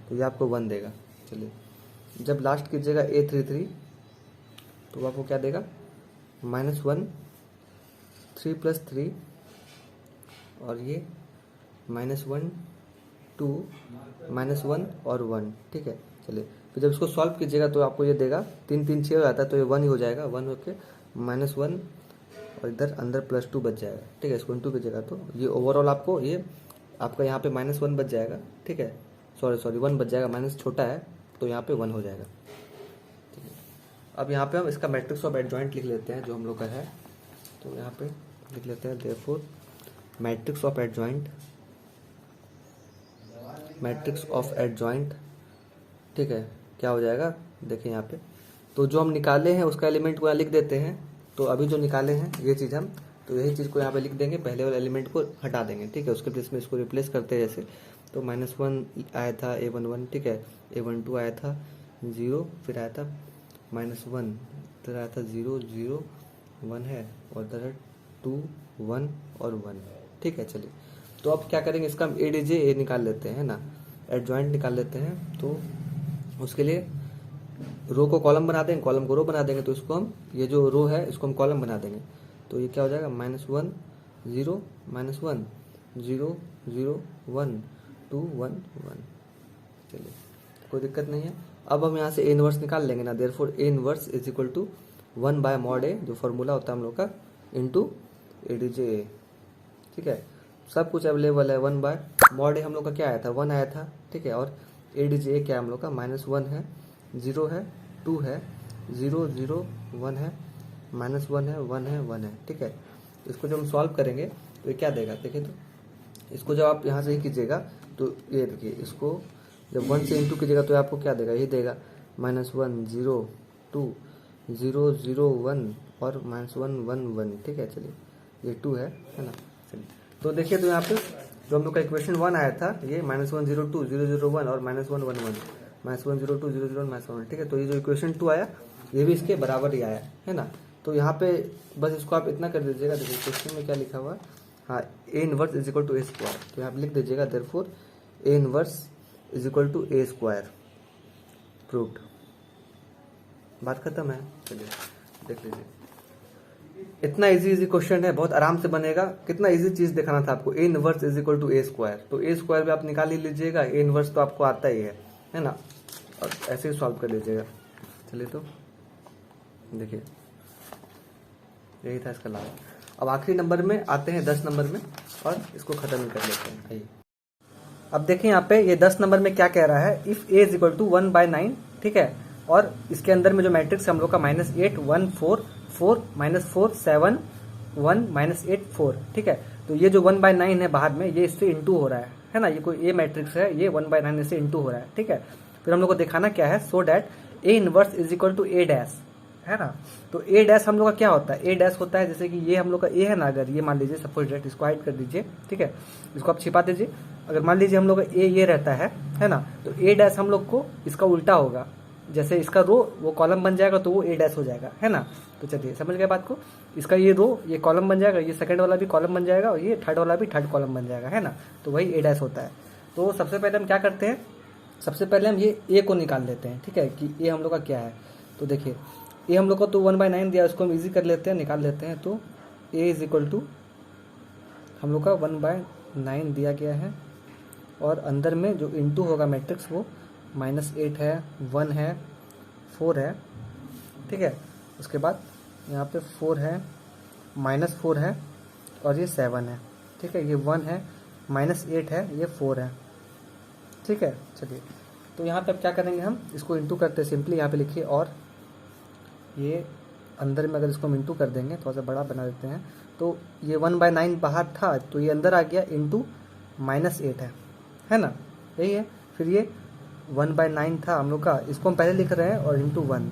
[SPEAKER 1] तो ये आपको 1 देगा। चलिए जब लास्ट कीजिएगा A33 तो आपको क्या देगा, -1 3 + 3 और ये -1 2 -1 और 1, ठीक है। चलिए फिर जब इसको सॉल्व कीजिएगा तो आपको ये देगा 3 3 6 हो जाता है, तो ये 1 ही हो जाएगा, 1 होके -1 और इधर अंदर +2 बच जाएगा, ठीक है। इसको इंटू कीजिएगा तो ये ओवरऑल आपको ये आपका यहाँ पे -1 बच जाएगा, ठीक है। सॉरी 1 बच जाएगा, माइनस छोटा है तो यहाँ पे 1 हो जाएगा। ठीक है, अब यहाँ पे हम इसका मैट्रिक्स ऑफ एडजॉइंट लिख लेते हैं जो हम लोग का है। तो यहाँ पे लिख लेते हैं देयरफॉर मैट्रिक्स ऑफ एडजॉइंट, ठीक है, क्या हो जाएगा देखिए यहाँ पे। तो जो हम निकाले हैं उसका एलिमेंट को यहाँ लिख देते हैं। तो अभी जो निकाले हैं ये चीज़ हम, तो यही चीज़ को यहाँ पे लिख देंगे, पहले वाले एलिमेंट को हटा देंगे। ठीक है, उसके प्लेस में इसको रिप्लेस करते हैं जैसे। तो -1 आया था A11, ठीक है, A12 आया था 0, फिर आया था -1, फिर आया था 0 0 1 है, और इधर 2 1 और 1। ठीक है, चलिए तो अब क्या करेंगे, इसका हम ए निकाल लेते हैं ना, एडजॉइंट निकाल लेते हैं। तो उसके लिए रो को कॉलम बना देंगे, कॉलम को रो बना देंगे। तो इसको हम, ये जो रो है इसको हम कॉलम बना देंगे। तो ये क्या हो जाएगा, -1 0 -1 0 0 1 2 1 1। चलिए कोई दिक्कत नहीं है। अब हम यहाँ से ए इनवर्स निकाल लेंगे ना, therefore A inverse is equal to 1/mod A, जो फॉर्मूला होता है हम लोग का, इंटू ADJ। ठीक है, सब कुछ अवेलेबल है। 1/mod A हम लोग का क्या आया था, 1 आया था। ठीक है, और ADJ क्या हम लोग का, -1 है, 0 है, 2 है, 0 0 1 है, -1 है, 1 है, 1 है। ठीक है, इसको जब हम सॉल्व करेंगे तो ये क्या देगा, देखिए। तो इसको जब आप यहाँ से ही कीजिएगा तो ये देखिए, इसको जब 1 से इंटू कीजिएगा तो आपको क्या देगा, ये देगा -1 0 2 0 0 1 और -1 1 1। ठीक है, चलिए ये 2 है ना। चलिए तो देखिए, तो यहाँ पे जो हम लोग का इक्वेशन 1 आया था, ये -1 0 2 0 0 1 और -1 1 1, -1 0 2 0 0 -1। ठीक है, तो ये जो इक्वेशन 2 आया ये भी इसके बराबर ही आया है ना। तो यहाँ पे बस इसको आप इतना कर दीजिएगा, देखिए क्वेश्चन में क्या लिखा हुआ है, हाँ, A inverse is equal to A square. तो यहाँ पे लिख दीजिएगा therefore A inverse is equal to A square, proved. बात खत्म है। चलिए देख लीजिए, इतना इजी क्वेश्चन है, बहुत आराम से बनेगा। कितना इजी चीज दिखाना था आपको, A inverse is equal to A square. तो A स्क्वायर भी आप निकाल ही लीजिएगा, ए इनवर्स तो आपको आता ही है ना, और ऐसे ही सॉल्व कर लीजिएगा। चलिए तो देखिए, यही था इसका लाभ। अब आखिरी नंबर में आते हैं, 10 नंबर में, और इसको खत्म कर लेते हैं। आइए अब देखें यहाँ पे, ये 10 नंबर में क्या कह रहा है, if A is equal to 1/9। ठीक है, और इसके अंदर में जो मैट्रिक्स है हम लोग का -8 1 4 4 -4 7 1 -8 4। ठीक है, तो ये जो 1/9 है बाहर में, ये इससे इंटू हो रहा है ना, ये कोई ए मैट्रिक्स है, ये 1/9 से इंटू हो रहा है। ठीक है, फिर हम लोग को दिखाना क्या है, so that A inverse is equal to A dash, है ना। तो A डैश हम लोग का क्या होता है, A डैश होता है जैसे कि ये हम लोग का A है ना, अगर ये मान लीजिए सपोज डेट, इसको हाइड कर दीजिए। ठीक है, इसको आप छिपा दीजिए। अगर मान लीजिए हम लोग का A ये रहता है ना, तो A डैश हम लोग को इसका उल्टा होगा, जैसे इसका रो वो कॉलम बन जाएगा तो वो A डैश हो जाएगा, है ना। तो चलिए समझ गए बात को, इसका ये रो ये कॉलम बन जाएगा, ये सेकंड वाला भी कॉलम बन जाएगा, और ये थर्ड वाला भी थर्ड कॉलम बन जाएगा, है ना। तो वही A डैश होता है। तो सबसे पहले हम क्या करते हैं, सबसे पहले हम ये A को निकाल लेते हैं। ठीक है, कि A हम लोग का क्या है। तो देखिए A हम लोग को तो 1/9 दिया, उसको हम इजी कर लेते हैं, निकाल लेते हैं। तो A इज इक्वल टू हम लोग का 1/9 दिया गया है, और अंदर में जो इंटू होगा मैट्रिक्स वो -8 है, 1 है, 4 है। ठीक है, उसके बाद यहाँ पे 4 है, -4 है, और ये 7 है। ठीक है, ये 1 है, -8 है, ये 4 है। ठीक है, चलिए तो यहाँ पे अब क्या करेंगे, हम इसको इंटू करते हैं सिंपली। यहाँ पे लिखिए, और ये अंदर में अगर इसको हम इंटू कर देंगे, थोड़ा सा बड़ा बना देते हैं, तो ये 1/9 बाहर था, तो ये अंदर आ गया, इंटू -8 है ना, यही है। फिर ये 1/9 था हम लोग का, इसको हम पहले लिख रहे हैं, और इंटू 1।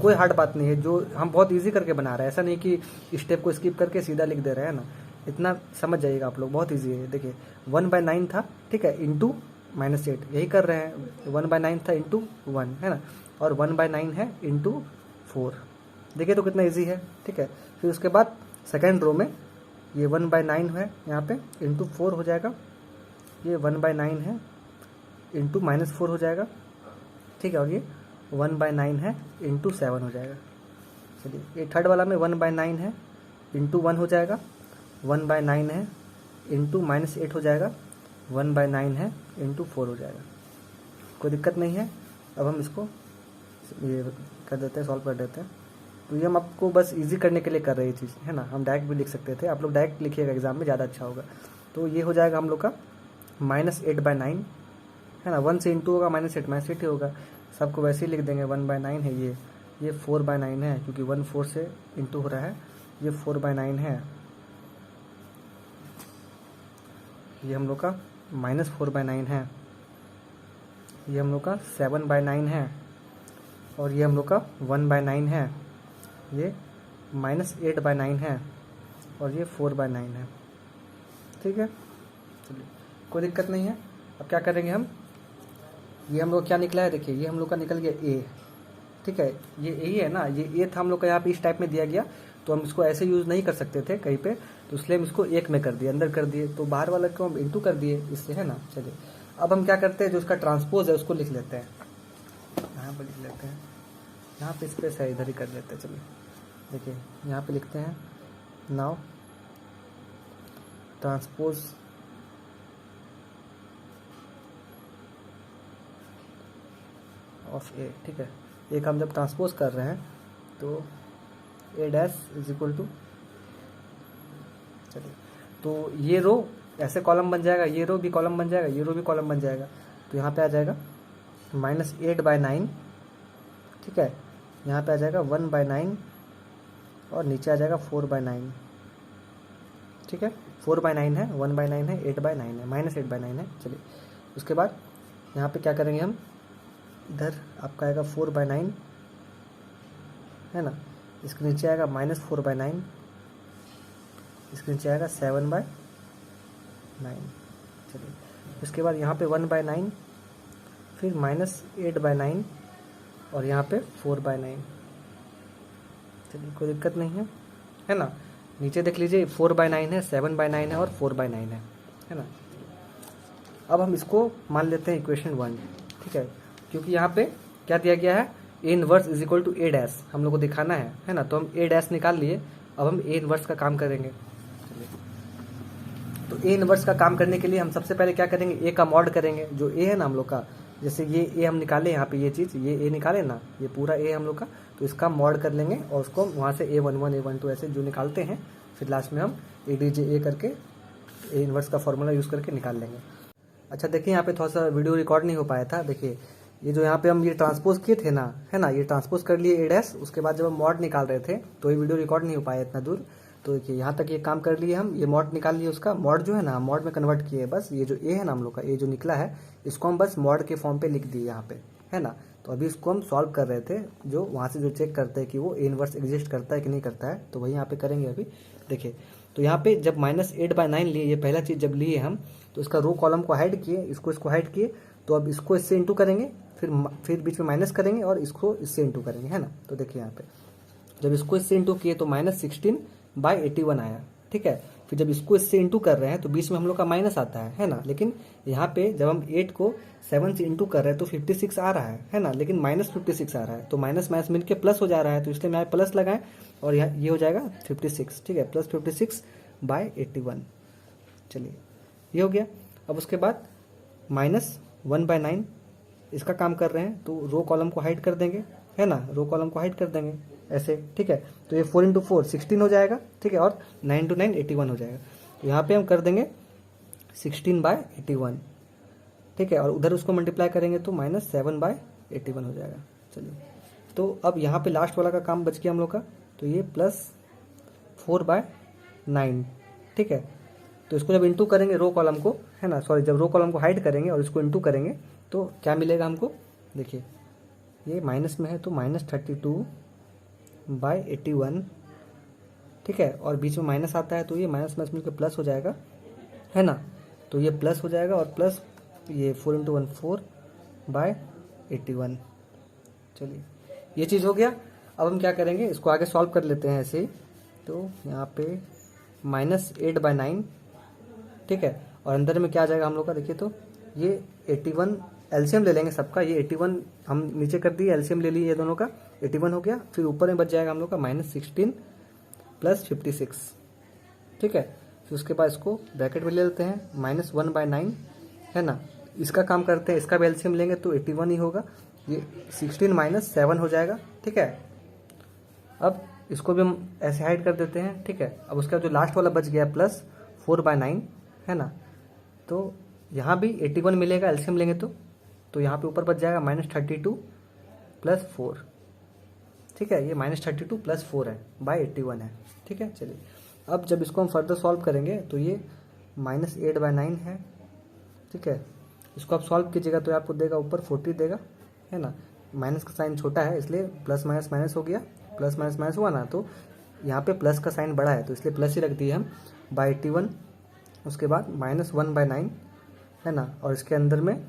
[SPEAKER 1] कोई हार्ड बात नहीं है, जो हम बहुत इजी करके बना रहे हैं, ऐसा नहीं कि स्टेप को स्किप करके सीधा लिख दे रहे हैं ना। इतना समझ जाइएगा आप लोग, बहुत ईजी है। देखिए 1/9 था, ठीक है, इंटू -8, यही कर रहे हैं। 1/9 था इंटू 1, है ना, और 1/9 है इंटू 4। देखिए तो कितना इजी है। ठीक है, फिर उसके बाद सेकेंड रो में ये 1/9 है, यहाँ पे इंटू 4 हो जाएगा, ये 1/9 है इंटू -4 हो जाएगा। ठीक है, और ये 1/9 है इंटू 7 हो जाएगा। चलिए ये थर्ड वाला में 1/9 है इंटू 1 हो जाएगा, 1/9 है इंटू -8 हो जाएगा, 1/9 है इंटू 4 हो जाएगा। कोई दिक्कत नहीं है। अब हम इसको ये कर देते हैं, सॉल्व कर देते हैं। तो ये हम आपको बस इजी करने के लिए कर रहे हैं चीज़, है ना। हम डायरेक्ट भी लिख सकते थे, आप लोग डायरेक्ट लिखिएगा एग्जाम में, ज़्यादा अच्छा होगा। तो ये हो जाएगा हम लोग का -8/9
[SPEAKER 2] है ना। 1 से इंटू होगा -8 ही होगा, सबको वैसे ही लिख देंगे। 1/9 है ये 4/9 है, क्योंकि 1 4 से इंटू हो रहा है, ये 4/9 है। ये हम लोग का -4/9 है, ये हम लोग का 7/9 है, और ये हम लोग का 1/9 है, ये -8/9 है, और ये 4/9 है। ठीक है, चलिए कोई दिक्कत नहीं है। अब क्या करेंगे हम, ये हम लोग क्या निकला है, देखिए ये हम लोग का निकल गया ए। ठीक है, ये ए ही है ना, ये ए था हम लोग का, यहाँ पे इस टाइप में दिया गया, तो हम इसको ऐसे यूज़ नहीं कर सकते थे कहीं पे, तो इसलिए हम इसको एक में कर दिए, अंदर कर दिए, तो बाहर वाला को हम इंटू कर दिए इससे, है ना। चलिए अब हम क्या करते हैं, जो उसका ट्रांसपोज है उसको लिख लेते हैं, यहाँ पर लिख लेते हैं, यहाँ पे स्पेस है, इधर ही कर लेते हैं। चलिए देखिए यहाँ पे लिखते हैं, नाउ ट्रांसपोज ऑफ ए। ठीक है, एक हम जब ट्रांसपोज कर रहे हैं तो ए डैश इज इक्वल टू, चलिए तो ये रो ऐसे कॉलम बन जाएगा, ये रो भी कॉलम बन जाएगा, ये रो भी कॉलम बन जाएगा, तो यहाँ पे आ जाएगा -8/9। ठीक है, यहाँ पे आ जाएगा 1/9, और नीचे आ जाएगा 4/9। ठीक है, 4/9 है, 1/9 है, 8/9 है, -8/9 है। चलिए उसके बाद यहाँ पे क्या करेंगे हम, इधर आपका आएगा 4/9, है ना, इसके नीचे आएगा -4/9, इसके नीचे आएगा 7/9। चलिए उसके बाद यहाँ पे 1/9, फिर -8/9, और यहाँ पे 4/9। चलिए कोई दिक्कत नहीं है ना। नीचे देख लीजिए 4/9 है, 7/9 है, और 4/9 है ना। अब हम इसको मान लेते हैं इक्वेशन 1। ठीक है, क्योंकि यहाँ पे क्या दिया गया है, A inverse is equal to A dash हम लोग को दिखाना है ना, तो हम ए डैश निकाल लिए। अब हम ए इनवर्स का काम करेंगे। तो ए इनवर्स का काम करने के लिए हम सबसे पहले क्या करेंगे, ए का मॉड करेंगे, जो ए है ना हम लोग का, जैसे ये ए हम निकाले यहाँ पे, ये चीज़ ये ए निकाले ना, ये पूरा ए हम लोग का, तो इसका मॉड कर लेंगे, और उसको वहाँ से A11 A12 ऐसे जो निकालते हैं, फिर लास्ट में हम ADJ करके ए इनवर्स का फॉर्मूला यूज़ करके निकाल लेंगे। अच्छा देखिए यहाँ पे थोड़ा सा वीडियो रिकॉर्ड नहीं हो पाया था। देखिए ये जो यहाँ पे हम ये ट्रांसपोज किए थे ना, है ना, ये ट्रांसपोज कर लिए ए डैश, उसके बाद जब हम मॉड निकाल रहे थे तो ये वीडियो रिकॉर्ड नहीं हो पाया इतना दूर। तो देखिए यहाँ तक ये काम कर लिए हम, ये मॉड निकाल लिए, उसका मॉड जो है ना मॉड में कन्वर्ट किए। बस ये जो ए है ना हम लोग का, ए जो निकला है, इसको हम बस मॉड के फॉर्म पे लिख दिए यहाँ पे, है ना। तो अभी इसको हम सॉल्व कर रहे थे, जो वहाँ से जो चेक करते हैं कि वो ए इनवर्स एग्जिस्ट करता है कि नहीं करता है, तो वही यहाँ पे करेंगे अभी। देखिए तो यहाँ पे जब -8/9 लिए, ये पहला चीज़ जब लिए हम, तो इसका रो कॉलम को हाइड किए, इसको हाइड किए, तो अब इसको इससे इंटू करेंगे, फिर बीच में माइनस करेंगे, और इसको इससे इंटू करेंगे, है ना। तो देखिए यहाँ पे जब इसको इससे इंटू किए तो -16/81 आया। ठीक है, फिर जब इसको इससे इंटू कर रहे हैं तो बीच में हम लोग का माइनस आता है ना। लेकिन यहाँ पे जब हम 8 को 7 से इंटू कर रहे हैं तो 56 आ रहा है ना, लेकिन -56 आ रहा है, तो माइनस माइनस मिलके प्लस हो जा रहा है, तो इसलिए मैं प्लस लगाएं, और यहाँ ये हो जाएगा 56। ठीक है, +56/81। चलिए ये हो गया। अब उसके बाद -1/9 इसका काम कर रहे हैं, तो रो कॉलम को हाइड कर देंगे, है ना, रो कॉलम को हाइड कर देंगे ऐसे। ठीक है, तो ये 4 × 4 16 हो जाएगा। ठीक है, और 9 × 9 81 हो जाएगा। तो यहाँ पे हम कर देंगे 16/81। ठीक है, और उधर उसको मल्टीप्लाई करेंगे तो -7/81 हो जाएगा। चलिए तो अब यहाँ पे लास्ट वाला का काम बच गया हम लोग का, तो ये +4/9। ठीक है, तो इसको जब इंटू करेंगे रो कॉलम को, है ना, सॉरी, जब रो कॉलम को हाइड करेंगे और इसको इंटू करेंगे तो क्या मिलेगा हमको। देखिए ये माइनस में है तो -32/81। ठीक है, और बीच में माइनस आता है तो ये माइनस माइनस मिलकर प्लस हो जाएगा, है ना। तो ये प्लस हो जाएगा, और प्लस ये 4 × 1 4/81। चलिए ये चीज़ हो गया। अब हम क्या करेंगे, इसको आगे सॉल्व कर लेते हैं ऐसे ही। तो यहाँ पे -8/9। ठीक है, और अंदर में क्या आ जाएगा हम लोग का, देखिए तो ये 81 एलसीएम ले लेंगे सबका, ये 81 हम नीचे कर दिए, एलसीएम ले लिए ये दोनों का, 81 हो गया। फिर ऊपर में बच जाएगा हम लोग का -16 + 56। ठीक है, फिर उसके बाद इसको ब्रैकेट में ले लेते हैं, -1/9, है ना। इसका काम करते हैं, इसका भी एलसीएम लेंगे तो 81 ही होगा, ये 16 - 7 हो जाएगा। ठीक है, अब इसको भी हम ऐसे हाइड कर देते हैं। ठीक है, अब उसका जो लास्ट वाला बच गया +4/9, है ना। तो यहाँ भी 81 मिलेगा, एलसीएम लेंगे तो तो यहाँ पे ऊपर बच जाएगा -32 + 4। ठीक है, ये -32 + 4 है बाय 81 है। ठीक है, चलिए अब जब इसको हम फर्दर सॉल्व करेंगे तो ये -8/9 है। ठीक है, इसको आप सॉल्व कीजिएगा तो आपको देगा ऊपर 40 देगा, है ना। माइनस का साइन छोटा है इसलिए प्लस माइनस माइनस हो गया, प्लस माइनस माइनस हुआ ना, तो यहाँ पे प्लस का साइन बड़ा है तो इसलिए प्लस ही रख दिए हम बाय 81। उसके बाद -1/9 है ना, और इसके अंदर में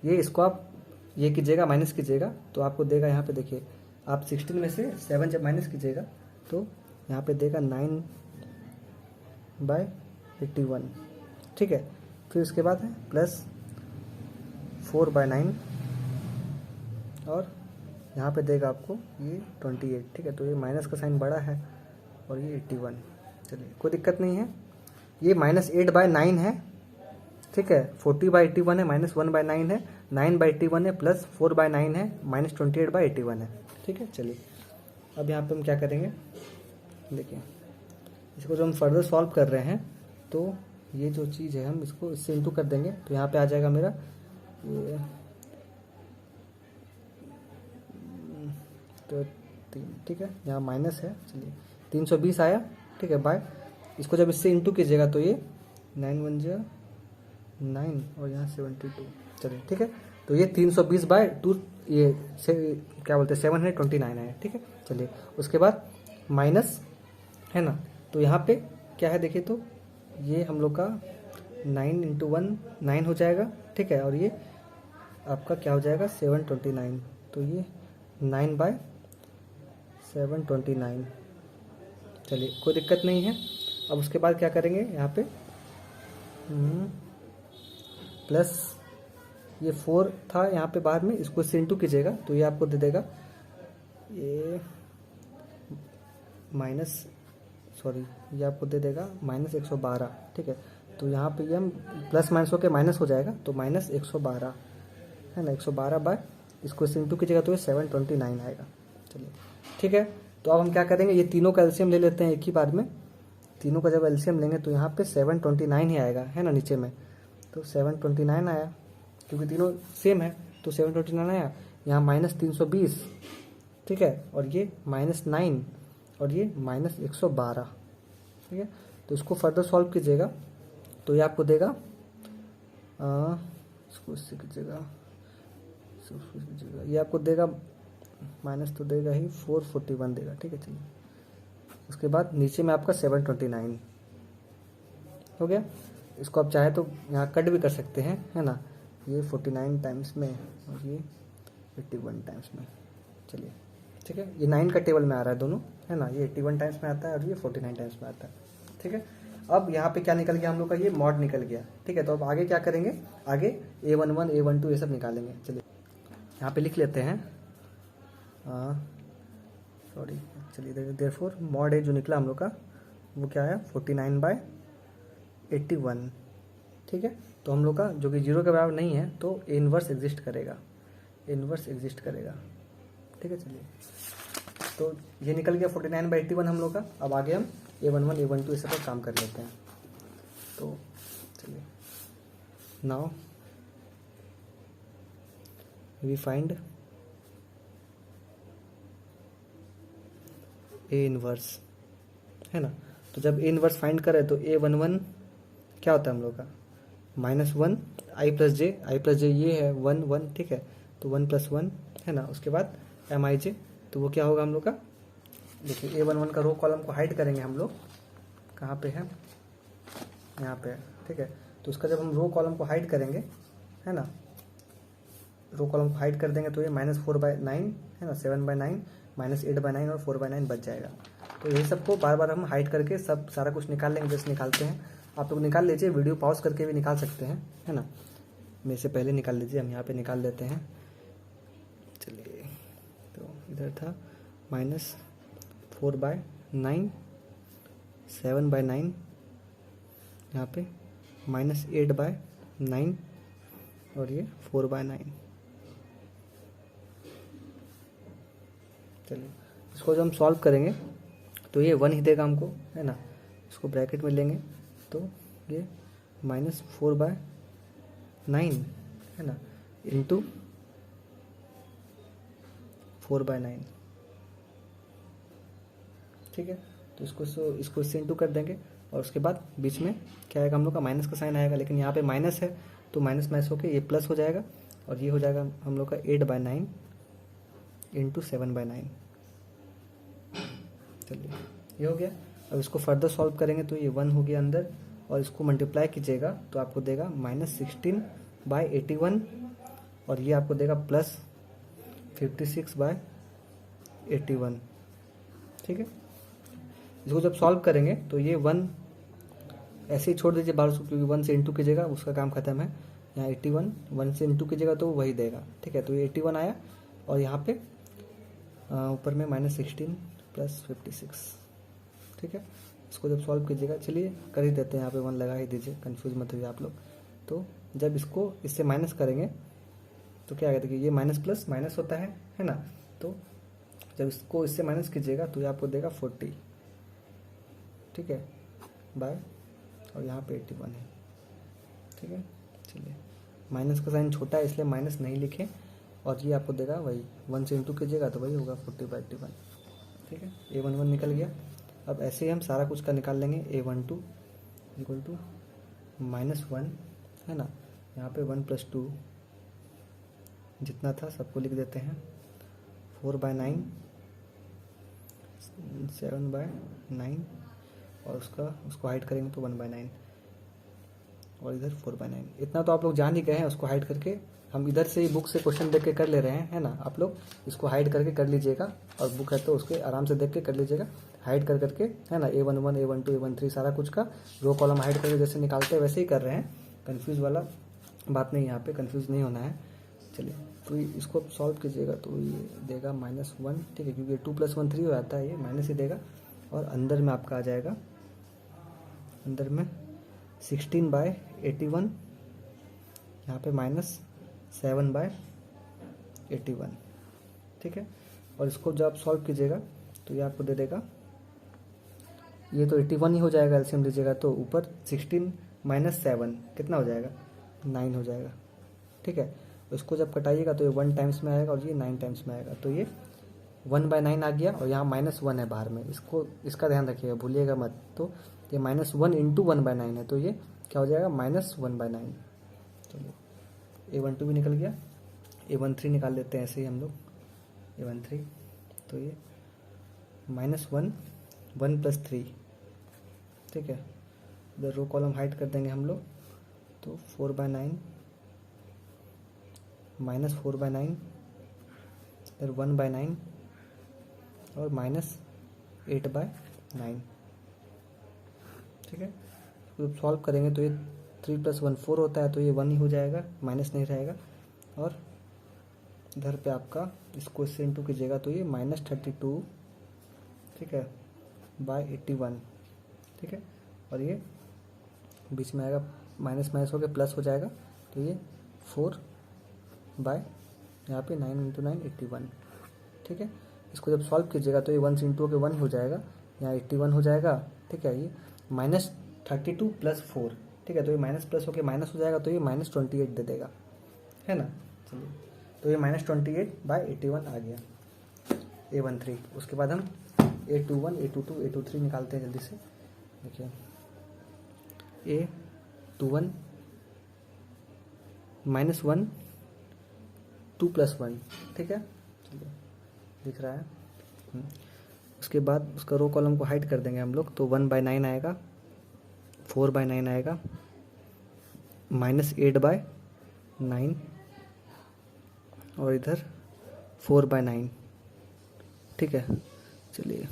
[SPEAKER 2] ये इसको आप ये कीजिएगा माइनस कीजिएगा तो आपको देगा यहाँ पे देखिए, आप 16 में से 7 जब माइनस कीजिएगा तो यहाँ पे देगा 9/81। ठीक है, फिर उसके बाद है +4/9 और यहाँ पे देगा आपको ये 28। ठीक है, तो ये माइनस का साइन बड़ा है और ये 81। चलिए कोई दिक्कत नहीं है, ये -8/9 है। ठीक है, 40/81 है, -1/9 है, 9/81 है, +4/9 है, -28/81 है। ठीक है, चलिए अब यहाँ पे हम क्या करेंगे, देखिए इसको जो हम फर्दर सॉल्व कर रहे हैं तो ये जो चीज़ है हम इसको इससे इंटू कर देंगे तो यहाँ पे आ जाएगा मेरा ये तो 3। ठीक है, यहाँ माइनस है, चलिए 320 आया। ठीक है, बाय इसको जब इससे इंटू कीजिएगा तो ये 9 1 9 और यहाँ 72। चलिए ठीक है, तो ये 320/2 ये से क्या बोलते हैं 729 है। ठीक है, चलिए उसके बाद माइनस है ना, तो यहाँ पे क्या है देखिए, तो ये हम लोग का 9 × 1 9 हो जाएगा। ठीक है, और ये आपका क्या हो जाएगा 729, तो ये 9/729। चलिए कोई दिक्कत नहीं है। अब उसके बाद क्या करेंगे, यहाँ पे प्लस ये 4 था यहाँ पे बाहर में, इसको इससे इंटू कीजिएगा तो ये आपको दे देगा ये ये आपको दे देगा -112। ठीक है, तो यहाँ पे ये हम प्लस माइनस होकर माइनस हो जाएगा तो -112 है ना, 112 बाय इसको इससे इंटू कीजिएगा तो ये 729 आएगा। चलिए ठीक है, तो अब हम क्या करेंगे, ये तीनों का एलसीएम ले लेते हैं एक ही बार में। तीनों का जब एलसीएम लेंगे तो यहाँ पे 729 ही आएगा, है ना, नीचे में तो 729 आया क्योंकि तीनों सेम है तो 729 आया। यहाँ -320। ठीक है, और ये -9 और ये -112। ठीक है, तो इसको फर्दर सॉल्व कीजिएगा तो ये आपको देगा इसको इससे कीजिएगा, ये आपको देगा माइनस तो देगा ही 441 देगा। ठीक है, चलिए उसके बाद नीचे में आपका 729 हो गया। इसको आप चाहे तो यहाँ कट भी कर सकते हैं, है ना, ये 49 टाइम्स में और ये 81 टाइम्स में। चलिए ठीक है, ये 9 का टेबल में आ रहा है दोनों, है ना, ये 81 टाइम्स में आता है और ये 49 टाइम्स में आता है। ठीक है, अब यहाँ पे क्या निकल गया हम लोग का, ये मॉड निकल गया। ठीक है, तो अब आगे क्या करेंगे, आगे A11 A12 ये सब निकालेंगे। चलिए यहाँ पे लिख लेते हैं, सॉरी, चलिए देयरफॉर मॉड ए जो निकला हम लोग का वो क्या है 49/81। ठीक है, तो हम लोग का जो कि 0 के बराबर नहीं है तो ए इनवर्स एग्जिस्ट करेगा, इनवर्स एग्जिस्ट करेगा। ठीक है, चलिए तो ये निकल गया 49/81 हम लोग का। अब आगे हम A11 A12 इस सब पर काम कर लेते हैं। तो चलिए now we find A inverse, है ना। तो जब ए इनवर्स फाइंड करें तो A11 क्या होता है हम लोग का -1 i+j ये है 1 1। ठीक है, तो 1 + 1 है ना, उसके बाद Mij, तो वो क्या होगा हम लोग का, देखिए A11 का रो कॉलम को हाइड करेंगे हम लोग, कहाँ पे है, यहाँ पे है। ठीक है, तो उसका जब हम रो कॉलम को हाइड करेंगे, है ना, रो कॉलम को हाइड कर देंगे तो ये -4/9 है ना, 7/9 -8/9 और 4/9 बच जाएगा। तो यही सबको बार बार हम हाइड करके सब सारा कुछ निकाल लेंगे, जैसे निकालते हैं आप लोग निकाल लीजिए, वीडियो पॉज करके भी निकाल सकते हैं, है ना, मेरे से पहले निकाल लीजिए, हम यहाँ पे निकाल लेते हैं। चलिए तो इधर था -4/9 7/9, यहाँ पे -8/9 और ये 4/9। चलिए इसको जब हम सॉल्व करेंगे तो ये 1 ही देगा हमको, है ना, इसको ब्रैकेट में लेंगे तो ये -4/9 है ना, इंटू 4/9, ठीक है। तो इसको इससे इंटू कर देंगे और उसके बाद बीच में क्या आएगा हम लोग का, माइनस का साइन आएगा, लेकिन यहाँ पे माइनस है तो माइनस माइनस होके ये प्लस हो जाएगा और ये हो जाएगा हम लोग का 8/9 इंटू 7/9। चलिए ये हो गया। अब इसको फर्दर सॉल्व करेंगे तो ये 1 हो गया अंदर और इसको मल्टीप्लाई कीजिएगा तो आपको देगा -16/81 और ये आपको देगा +56/81, ठीक है। इसको जब सॉल्व करेंगे तो ये 1 ऐसे ही छोड़ दीजिए बाहर उसको, क्योंकि 1 से इंटू कीजिएगा उसका काम खत्म है। यहाँ 81 1 से इंटू कीजिएगा तो वही देगा, ठीक है। तो ये 81 आया और यहाँ पे ऊपर में -16 + 56, ठीक है। इसको जब सॉल्व कीजिएगा, चलिए कर ही देते हैं, यहाँ पे 1 लगा ही दीजिए, कंफ्यूज मत होइए आप लोग। तो जब इसको इससे माइनस करेंगे तो क्या आएगा, देखिए ये माइनस प्लस माइनस होता है ना। तो जब इसको इससे माइनस कीजिएगा तो ये आपको देगा 40, ठीक है, बाय, और यहाँ पे 81 है, ठीक है। चलिए माइनस का साइन छोटा है इसलिए माइनस नहीं लिखे और ये आपको देगा वही 1 से इंटू कीजिएगा तो वही होगा 40/81, ठीक है। A11 निकल गया। अब ऐसे ही हम सारा कुछ का निकाल लेंगे। A12 इक्वल टू -1 है ना, यहाँ पे 1 + 2 जितना था सबको लिख देते हैं, 4/9 7/9 और उसको हाइड करेंगे तो 1/9 और इधर 4/9। इतना तो आप लोग जान ही गए हैं, उसको हाइड करके हम इधर से ही बुक से क्वेश्चन देख के कर ले रहे हैं, है ना। आप लोग इसको हाइड करके कर लीजिएगा और बुक है तो उसके आराम से देख के कर लीजिएगा, हाइड कर करके, है ना। A11 A12 A13 सारा कुछ का रो कॉलम हाइड करके जैसे निकालते हैं वैसे ही कर रहे हैं, कंफ्यूज वाला बात नहीं, यहाँ पे कंफ्यूज नहीं होना है। चलिए तो इसको सॉल्व कीजिएगा तो ये देगा -1, ठीक है, क्योंकि 2 + 1 3 हो जाता है, ये माइनस ही देगा और अंदर में आपका आ जाएगा, अंदर में 16/81, यहाँ पे -7/81, ठीक है। और इसको जब आप सॉल्व कीजिएगा तो ये आपको दे देगा, ये तो 81 ही हो जाएगा, एलसीएम लीजिएगा तो ऊपर 16 - 7 कितना हो जाएगा, 9 हो जाएगा, ठीक है। इसको जब कटाइएगा तो ये 1 टाइम्स में आएगा और ये 9 टाइम्स में आएगा, तो ये 1/9 आ गया और यहाँ -1 है बाहर में, इसका ध्यान रखिएगा, भूलिएगा मत। तो ये -1 इंटू 1/9 है, तो ये क्या हो जाएगा, -1/9। चलिए A12 भी निकल गया। A13 निकाल लेते हैं ऐसे ही हम लोग, A13 तो ये -1 1 + 3, ठीक है। इधर रो कॉलम हाइड कर देंगे हम लोग तो 4/9 -4/9 इधर 1/9 और -8/9, ठीक है। तो सॉल्व करेंगे तो ये 3 + 1 4 होता है, तो ये 1 ही हो जाएगा, माइनस नहीं रहेगा। और इधर पे आपका इसको इससे इंटू कीजिएगा तो ये -32, ठीक है, /81, ठीक है। और ये बीच में आएगा माइनस माइनस होकर प्लस हो जाएगा, तो ये 4 बाय यहाँ पे 9 × 9 81, ठीक है। इसको जब सॉल्व कीजिएगा तो ये 1 से इंटू होकर 1 हो जाएगा, यहाँ 81 हो जाएगा, ठीक है। ये -32 + 4, ठीक है, तो ये माइनस प्लस होकर माइनस हो जाएगा, तो ये -28 दे देगा, है ना। चलिए तो ये -28/81 आ गया A13। उसके बाद हम A21 A22 A23 निकालते हैं जल्दी से। देखिए A21 -1 2 + 1, ठीक है, चलिए दिख रहा है। उसके बाद उसका रो कॉलम को हाइड कर देंगे हम लोग, तो 1/9 आएगा, 4/9 आएगा, -8/9 और इधर 4/9, ठीक है। चलिए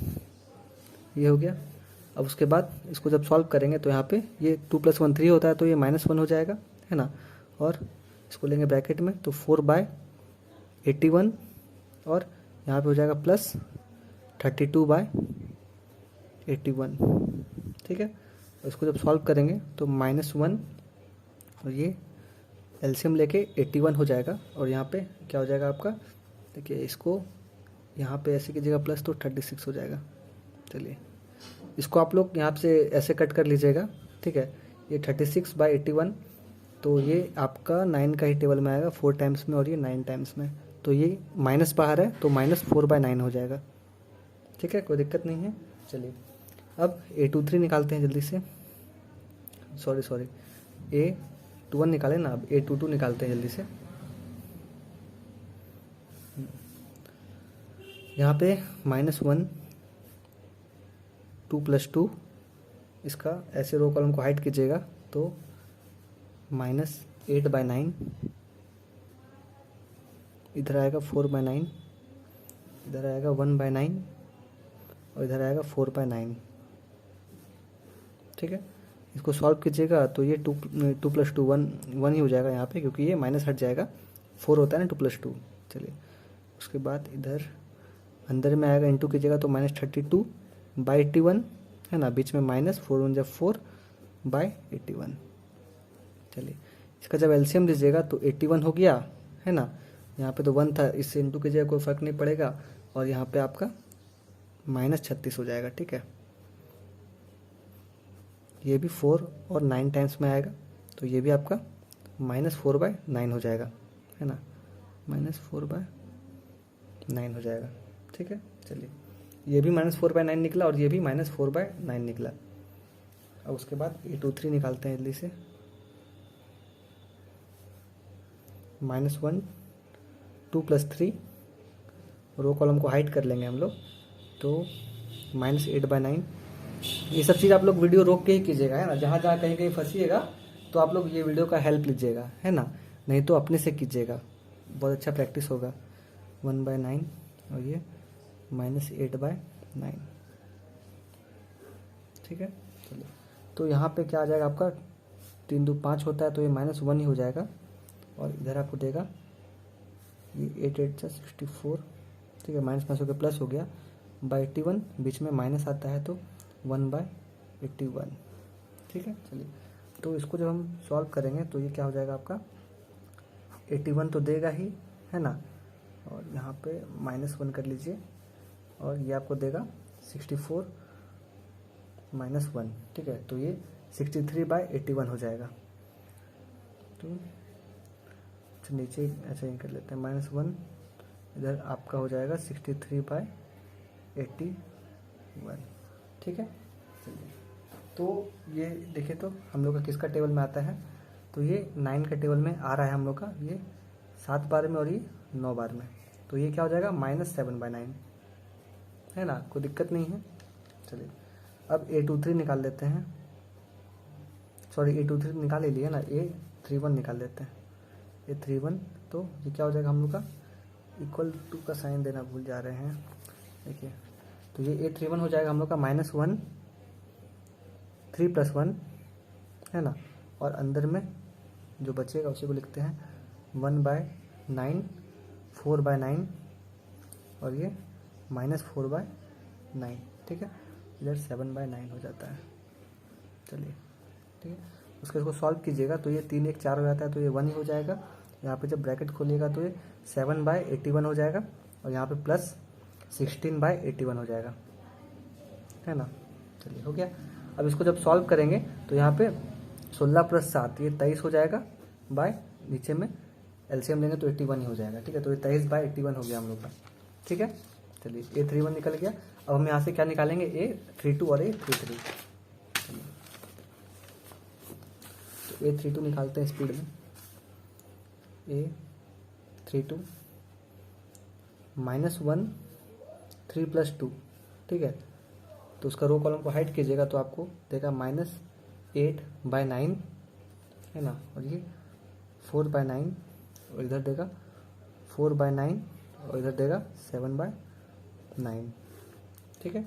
[SPEAKER 2] ये हो गया। अब उसके बाद इसको जब सॉल्व करेंगे तो यहाँ पे ये 2 + 1 3 होता है, तो ये -1 हो जाएगा, है ना। और इसको लेंगे ब्रैकेट में तो 4/81 और यहाँ पे हो जाएगा +32/81, ठीक है। इसको जब सॉल्व करेंगे तो -1 और ये एलसीएम लेके 81 हो जाएगा और यहाँ पे क्या हो जाएगा आपका, देखिए इसको यहाँ पे ऐसे कीजिएगा प्लस तो 36 हो जाएगा। चलिए इसको आप लोग यहाँ से ऐसे कट कर लीजिएगा, ठीक है। ये 36/81 तो ये आपका 9 का ही टेबल में आएगा 4 टाइम्स में और ये 9 टाइम्स में। तो ये माइनस बाहर है तो -4/9 हो जाएगा। ठीक है, कोई दिक्कत नहीं है। चलिए अब A23 निकालते हैं जल्दी से। सॉरी A21 निकालें ना, अब A22 निकालते हैं जल्दी से। यहाँ पे -1 2 + 2, इसका ऐसे रो कॉलम को हाइड कीजिएगा तो -8/9, इधर आएगा 4/9, इधर आएगा 1/9 और इधर आएगा 4/9। ठीक है, इसको सॉल्व कीजिएगा तो ये 2 + 2 1 ही हो जाएगा यहाँ पे, क्योंकि ये माइनस हट जाएगा, 4 होता है ना 2 + 2। चलिए उसके बाद इधर अंदर में आएगा, इंटू कीजिएगा तो -32/81 है ना, बीच में -4 × 4/81। चलिए इसका जब एलसीएम लीजिएगा तो 81 हो गया है ना, यहाँ पे तो 1 था, इससे इंटू कीजिएगा कोई फर्क नहीं पड़ेगा, और यहाँ पे आपका -36 हो जाएगा। ठीक है, ये भी 4 और 9 टाइम्स में आएगा, तो ये भी आपका -4/9 हो जाएगा, है ना, -4/9 हो जाएगा। ठीक है, चलिए ये भी -4/9 निकला और ये भी -4/9 निकला। अब उसके बाद A23 निकालते हैं जल्दी से। -1 2 + 3, रो कॉलम को हाइड कर लेंगे हम लोग, तो -8/9। ये सब चीज़ आप लोग वीडियो रोक के ही कीजिएगा, है ना, जहाँ जहाँ कहीं कहीं फंसीएगा तो आप लोग ये वीडियो का हेल्प लीजिएगा, है ना, नहीं तो अपने से कीजिएगा, बहुत अच्छा प्रैक्टिस होगा। 1/9 और ये -8/9। ठीक है, चलिए तो यहाँ पे क्या आ जाएगा आपका, 3 2 5 होता है तो ये -1 ही हो जाएगा, और इधर आपको देगा ये 8 8 64। ठीक है, -5 हो गया, प्लस हो गया, /81, बीच में माइनस आता है तो 1/81। ठीक है, चलिए तो इसको जब हम सॉल्व करेंगे तो ये क्या हो जाएगा आपका, 81 तो देगा ही, है ना, और यहाँ पे -1 कर लीजिए, और ये आपको देगा 64 -1। ठीक है, तो ये 63/81 हो जाएगा। तो नीचे ऐसे ही कर लेते हैं, -1, इधर आपका हो जाएगा 63/81। ठीक है, चलिए तो ये देखिए, तो हम लोग का किसका टेबल में आता है, तो ये 9 का टेबल में आ रहा है हम लोग का, ये 7 बार में और ये 9 बार में, तो ये क्या हो जाएगा -7/9, है ना, कोई दिक्कत नहीं है। चलिए अब A23 निकाल लेते हैं, A23 निकाल ही लिए ना, A31 निकाल लेते हैं। A31 तो ये क्या हो जाएगा हम लोग का, =2 का साइन देना भूल जा रहे हैं, देखिए, तो ये A31 हो जाएगा हम लोग का -1 3 + 1, है ना, और अंदर में जो बचेगा उसी को लिखते हैं 1/9 4/9 और ये -4/9। ठीक है, इधर 7/9 हो जाता है। चलिए ठीक है, उसके इसको सॉल्व कीजिएगा तो ये 3 1 4 हो जाता है, तो ये 1 ही हो जाएगा। यहाँ पे जब ब्रैकेट खोलिएगा तो ये 7/81 हो जाएगा, और यहाँ पे प्लस 16/81 हो जाएगा, है ना। चलिए हो गया। अब इसको जब सॉल्व करेंगे तो यहाँ पे 16 + 7 ये 23 हो जाएगा, बाय नीचे में एलसीएम लेंगे तो 81 ही हो जाएगा। ठीक है, तो ये 23/81 हो गया हम लोग का। ठीक है, चलिए A31 निकल गया। अब हम यहाँ से क्या निकालेंगे, A32 और A33। तो A32 निकालते हैं स्पीड में। A32 -1 3 + 2। ठीक है, तो उसका रो कॉलम को हाइड कीजिएगा तो आपको देगा -8/9, है ना, और ये 4/9 और इधर देगा 4/9 और इधर देगा 7/9। ठीक है,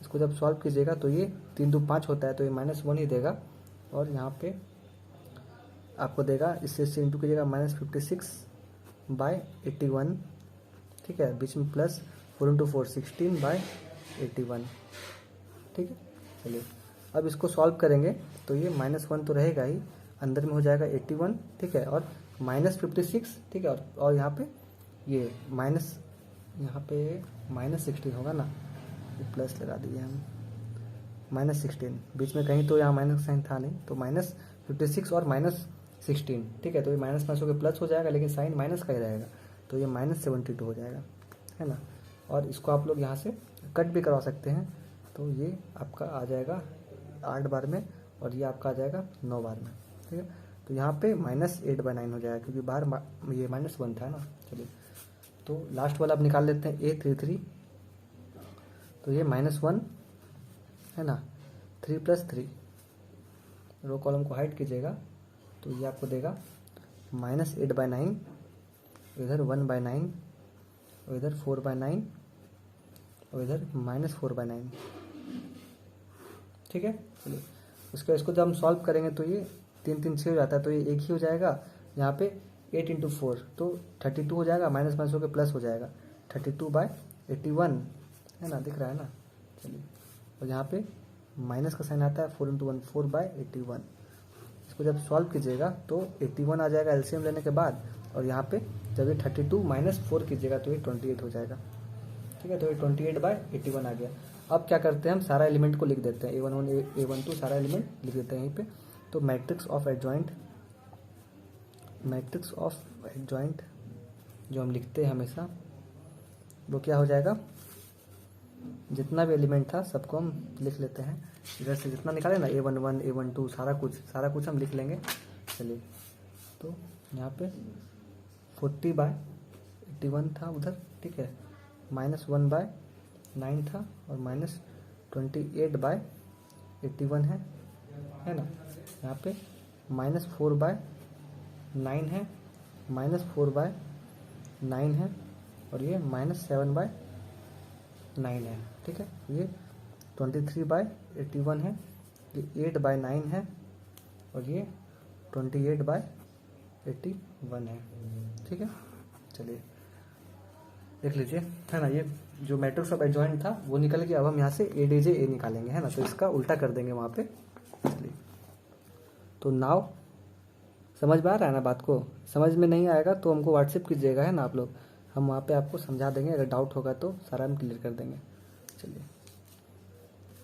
[SPEAKER 2] इसको जब सॉल्व कीजिएगा तो ये 3 2 5 होता है, तो ये -1 ही देगा, और यहाँ पे आपको देगा, इससे इंटू कीजिएगा -56/81। ठीक है, बीच में प्लस 4 × 4 16/81। ठीक है, चलिए अब इसको सॉल्व करेंगे तो ये -1 तो रहेगा ही, अंदर में हो जाएगा 81। ठीक है, और -56। ठीक है, और यहाँ पे ये यहाँ पे -16 होगा ना, ये प्लस लगा दिए हम, -16 बीच में कहीं तो यहाँ माइनस साइन था नहीं, तो -56 और 16, ठीक है। तो ये माइनस माइनस होकर प्लस हो जाएगा, लेकिन साइन माइनस का ही रहेगा, तो ये -72 हो जाएगा, है ना। और इसको आप लोग यहाँ से कट भी करवा सकते हैं, तो ये आपका आ जाएगा 8 बार में, और ये आपका आ जाएगा 9 बार में, ठीक है। तो यहाँ पे -8/9 हो जाएगा, क्योंकि बाहर ये -1 था ना। चलिए, तो लास्ट वाला अब निकाल लेते हैं, A33, तो ये -1 है ना, 3 + 3, रो कॉलम को हाइड कीजिएगा, तो ये आपको देगा -8/9, इधर 1/9, और इधर 4/9, और इधर -4/9, ठीक है। चलिए, उसके बाद इसको जब हम सॉल्व करेंगे तो ये 3 3 6 हो जाता है, तो ये एक ही हो जाएगा। यहाँ पे 8 × 4 तो 32 हो जाएगा, माइनस माइनस होकर प्लस हो जाएगा, 32/81, है ना, दिख रहा है ना। चलिए, और यहाँ पे माइनस का साइन आता है, 4 × 1 4/81। इसको जब सॉल्व कीजिएगा तो 81 आ जाएगा एलसीएम लेने के बाद, और यहाँ पे जब ये 32 - 4 कीजिएगा तो ये 28 हो जाएगा, ठीक है। तो ये 28/81 आ गया। अब क्या करते हैं, हम सारा एलिमेंट को लिख देते हैं, A11 A12 सारा एलिमेंट लिख देते हैं यहीं पे। तो मैट्रिक्स ऑफ एडजॉइंट जो हम लिखते हैं हमेशा, वो क्या हो जाएगा, जितना भी एलिमेंट था सबको हम लिख लेते हैं। इधर से जितना निकाले ना, A11 A12 सारा कुछ हम लिख लेंगे। चलिए, तो यहाँ पे 40/81 था उधर, ठीक है, -1/9 था, और -28/81 है ना। यहाँ पे -4/9 है, -4/9 है, और ये -7/9 है, ठीक है। ये 23/81 है, ये 8/9 है, और ये 28/81 है, ठीक है। चलिए, देख लीजिए, है ना, ये जो मैट्रिक्स ऑफ एडजॉइंट था वो निकल गया। अब हम यहाँ से A निकालेंगे, है ना, तो इसका उल्टा कर देंगे वहाँ पे। चलिए, तो नाव समझ में आ रहा है ना बात को, समझ में नहीं आएगा तो हमको व्हाट्सएप कीजिएगा, है ना आप लोग, हम वहाँ पे आपको समझा देंगे, अगर डाउट होगा तो सारा हम क्लियर कर देंगे। चलिए,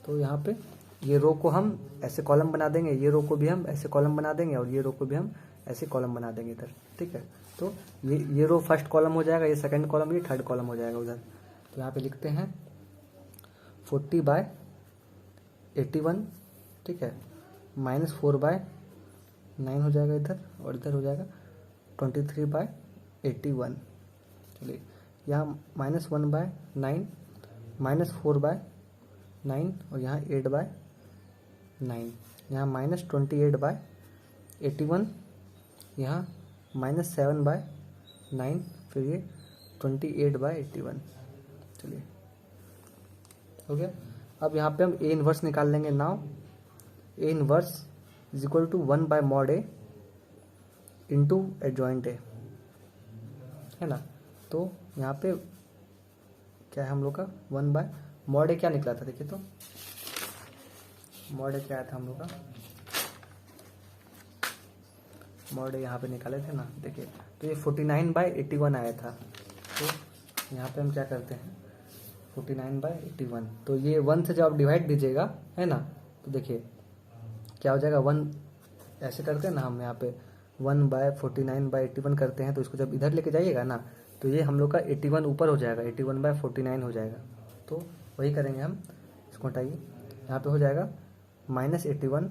[SPEAKER 2] तो यहाँ पे ये रो को हम ऐसे कॉलम बना देंगे, ये रो को भी हम ऐसे कॉलम बना देंगे, और ये रो को भी हम ऐसे कॉलम बना देंगे इधर, ठीक है। तो ये रो फर्स्ट कॉलम हो जाएगा, ये सेकंड कॉलम, ये थर्ड कॉलम हो जाएगा उधर। तो यहाँ पे लिखते हैं 40/81, ठीक है, -4/9 हो जाएगा इधर, और इधर हो जाएगा 23/81। चलिए, यहाँ -1/9, -4/9, और यहाँ 8/9, यहाँ -28/81, यहाँ -7/9, फिर ये 28/81। चलिए, हो गया। अब यहाँ पे हम A इनवर्स निकाल लेंगे। Now A inverse = 1/mod A into adjoint A, है ना। तो यहाँ पे क्या है हम लोग का, 1/mod A क्या निकला था, देखिए तो mod A क्या आया था हम लोग का, mod A यहाँ पे निकाले थे ना, देखिए, तो ये 49/81 आया था। तो यहाँ पे हम क्या करते हैं, 49/81, तो ये 1 से जब आप डिवाइड दीजिएगा, है ना, तो देखिए क्या हो जाएगा, 1 ऐसे करते हैं ना हम, यहाँ पे 1/49/81 करते हैं, तो इसको जब इधर लेके जाइएगा ना, तो ये हम लोग का 81 ऊपर हो जाएगा, 81/49 हो जाएगा। तो वही करेंगे हम, इसको हटाइए, यहाँ पे हो जाएगा -81,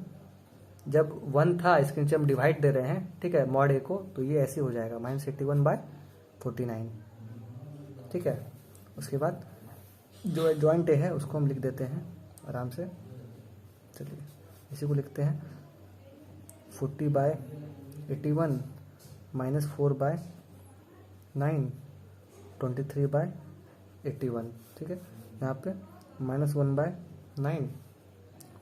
[SPEAKER 2] जब 1 था इसके नीचे हम डिवाइड दे रहे हैं, ठीक है, mod A को, तो ये ऐसे हो जाएगा -81/49, ठीक है। उसके बाद जो एडजॉइंट A है उसको हम लिख देते हैं आराम से। चलिए, इसी को लिखते हैं 40/81 -4/9 23/81, ठीक है। यहाँ पे -1/9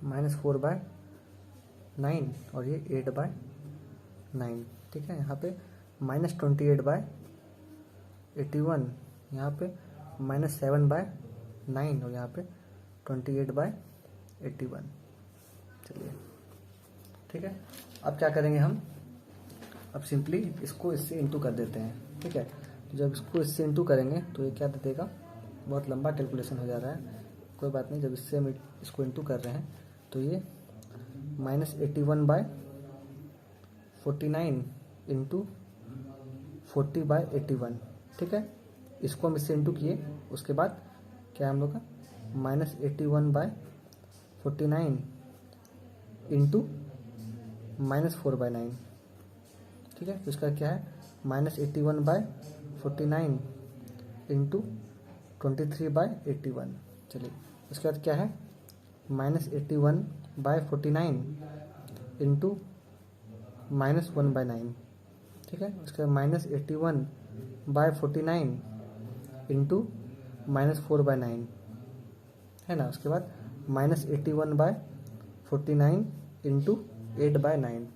[SPEAKER 2] -4/9, और ये 8/9, ठीक है। यहाँ पे -28/81, यहाँ पे -7/9, और यहाँ पे 28/81। चलिए, ठीक है। अब क्या करेंगे हम, अब सिंपली इसको इससे इंटू कर देते हैं, ठीक है। तो जब इसको इससे इंटू करेंगे तो ये क्या दे देगा, बहुत लंबा कैलकुलेशन हो जा रहा है, कोई बात नहीं। जब इससे हम इसको इंटू कर रहे हैं तो ये -81/4 49 इंटू 40/81, ठीक है। इसको हम इससे इंटू किए, उसके बाद क्या है हम लोग का -81/49 इंटू -4/9, ठीक है। तो इसका क्या है -81/49 इंटू 23/81। चलिए उसके बाद क्या है -81/49 इंटू -1/9, ठीक है। उसके बाद -81/49 इंटू -4/9 है ना। उसके बाद -81/49 इंटू 8/9।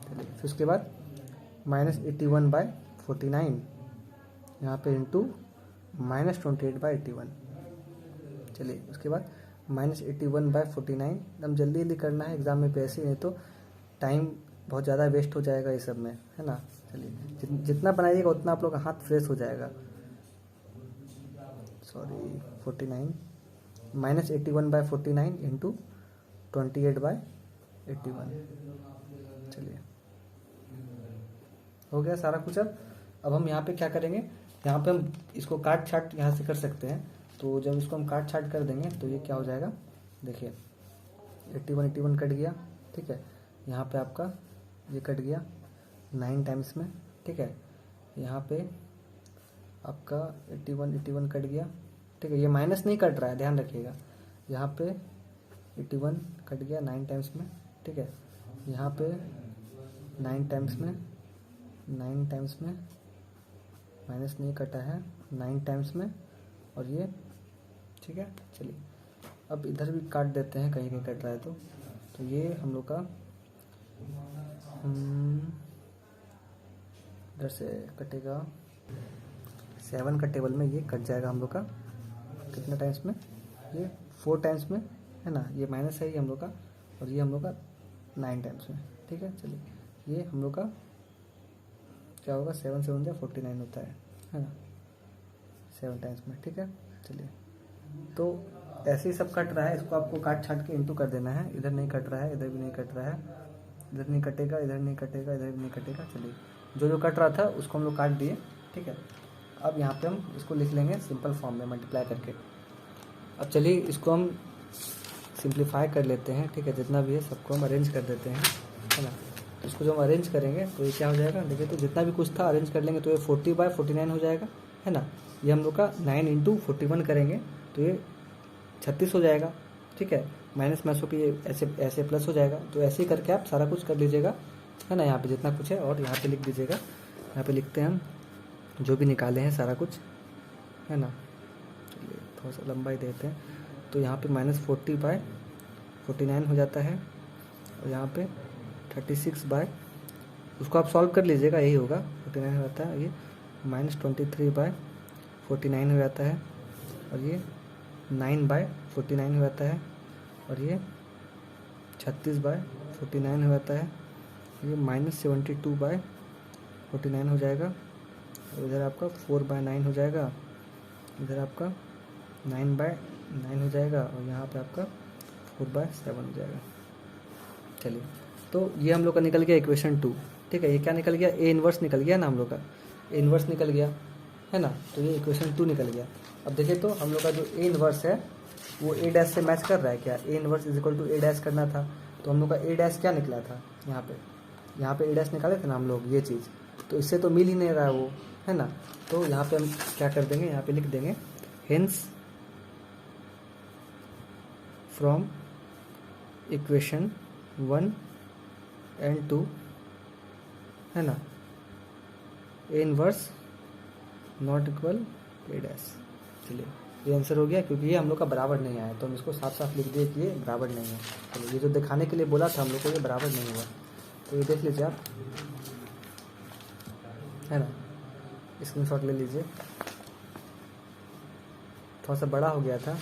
[SPEAKER 2] चलिए फिर उसके बाद -81/49 यहाँ पे इंटू -28/81। चलिए उसके बाद -81/49 एकदम जल्दी जल्दी करना है एग्जाम में, पैसे नहीं तो टाइम बहुत ज़्यादा वेस्ट हो जाएगा ये सब में, है ना। चलिए जितना बनाइएगा उतना आप लोग का हाथ फ्रेश हो जाएगा। Sorry 49 -81/49 into 28/81। चलिए हो गया सारा कुछ। अब हम यहाँ पे क्या करेंगे, यहाँ पे हम इसको काट छाट यहाँ से कर सकते हैं। तो जब इसको हम काट छाट कर देंगे तो ये क्या हो जाएगा, देखिए 81 कट गया, ठीक है। यहाँ पे आपका ये कट गया 9 टाइम्स में, ठीक है। यहाँ पे आपका 81 कट गया, ठीक है। ये माइनस नहीं कट रहा है, ध्यान रखिएगा। यहाँ पे 81 कट गया 9 टाइम्स में, ठीक है। यहाँ पे 9 टाइम्स में माइनस नहीं कटा है 9 टाइम्स में, और ये ठीक है। चलिए अब इधर भी काट देते हैं, कहीं कहीं कट रहा है तो ये हम लोग का इधर से कटेगा 7 का टेबल में, ये कट जाएगा हम लोग का कितने टाइम्स में, ये 4 टाइम्स में, है ना। ये माइनस है ये हम लोग का, और ये हम लोग का 9 टाइम्स में, ठीक है। चलिए ये हम लोग का क्या होगा 7 से 49 होता है ना, 7 टाइम्स में, ठीक है। चलिए तो ऐसे ही सब कट रहा है, इसको आपको काट छाट के इंटू कर देना है। इधर नहीं कट रहा है, इधर भी नहीं कट रहा है, इधर नहीं कटेगा, इधर नहीं कटेगा, इधर भी नहीं कटेगा। चलिए जो जो कट रहा था उसको हम लोग काट दिए, ठीक है। अब यहाँ पे हम इसको लिख लेंगे सिंपल फॉर्म में मल्टीप्लाई करके। अब चलिए इसको हम सिंप्लीफाई कर लेते हैं, ठीक है। जितना भी है सबको हम अरेंज कर देते हैं, है ना। तो इसको जब हम अरेंज करेंगे तो ये क्या हो जाएगा, देखिए तो जितना भी कुछ था अरेंज कर लेंगे तो ये 40/49 हो जाएगा, है ना। ये हम लोग का 9 इंटू 41 करेंगे तो ये 36 हो जाएगा, ठीक है। माइनस मैस हो के ये ऐसे ऐसे प्लस हो जाएगा। तो ऐसे ही करके आप सारा कुछ कर लीजिएगा, है ना। यहाँ पे जितना कुछ है और यहाँ पे लिख दीजिएगा, यहाँ पे लिखते हैं हम जो भी निकाले हैं सारा कुछ, है ना। चलिए थोड़ा सा लंबाई देते हैं, तो यहाँ पे -40/49 हो जाता है, और यहाँ पे 36 उसको आप सॉल्व कर लीजिएगा, यही होगा 49 हो जाता है। ये -23/49 हो जाता है, और ये 9/49 हो जाता है, और ये 36/49 हो जाता है, ये -72/49 हो जाएगा, और इधर आपका 4/9 हो जाएगा, इधर आपका 9/9 हो जाएगा, और यहाँ पे आपका 4/7 हो जाएगा। चलिए तो ये हम लोग का निकल गया इक्वेशन 2, ठीक है। ये क्या निकल गया, ए इन्वर्स निकल गया ना हम लोग का, ए इन्वर्स निकल गया, है ना। तो ये इक्वेशन 2 निकल गया। अब देखिए तो हम लोग का जो ए इन्वर्स है वो ए डैश से मैच कर रहा है क्या, A inverse is equal to A dash करना था। तो हम लोग का ए डैश क्या निकला था, यहाँ पे ए डैश निकाले थे ना हम लोग, ये चीज़ तो इससे तो मिल ही नहीं रहा है वो, है ना। तो यहाँ पे हम क्या कर देंगे, यहाँ पे लिख देंगे हेंस फ्रॉम इक्वेशन 1 एंड 2, है ना, A inverse not equal A dash. चलिए ये आंसर हो गया, क्योंकि ये हम लोग का बराबर नहीं आया, तो हम इसको साफ साफ लिख दिए कि ये बराबर नहीं है। चलिए ये जो दिखाने के लिए बोला था हम लोग को, ये बराबर नहीं हुआ, तो ये देख लीजिए आप, है ना। स्क्रीनशॉट ले लीजिए, थोड़ा सा बड़ा हो गया था।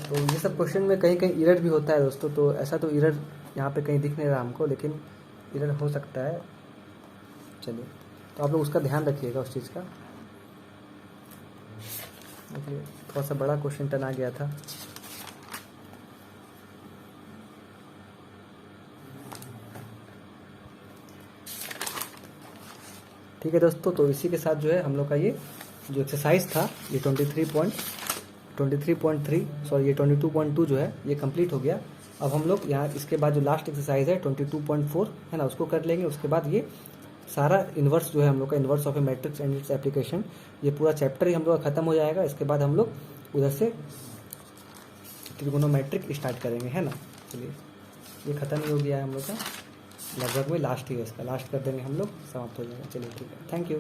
[SPEAKER 2] तो ये सब क्वेश्चन में कहीं कहीं इरर भी होता है दोस्तों, तो ऐसा तो इरर यहाँ पे कहीं दिख नहीं रहा हमको, लेकिन इरर हो सकता है। चलिए तो आप लोग उसका ध्यान रखिएगा उस चीज़ का। देखिए थोड़ा सा बड़ा क्वेश्चन टन आ गया था। ठीक है दोस्तों, तो इसी के साथ जो है हम लोग का ये जो एक्सरसाइज था ये 23.3 सॉरी ये 22.2 जो है ये कंप्लीट हो गया। अब हम लोग यहाँ इसके बाद जो लास्ट एक्सरसाइज है 22.4 है ना, उसको कर लेंगे। उसके बाद ये सारा इन्वर्स जो है हम लोग का, inverse of A matrix and its application, ये पूरा चैप्टर ही हम लोग का खत्म हो जाएगा। इसके बाद हम लोग उधर से ट्रिगोनोमेट्रिक स्टार्ट करेंगे, है ना। चलिए ये खत्म ही हो गया है हम लोग का, लगभग में लास्ट ही है इसका, लास्ट कर देंगे हम लोग, समाप्त हो जाएगा। चलिए ठीक है, थैंक यू।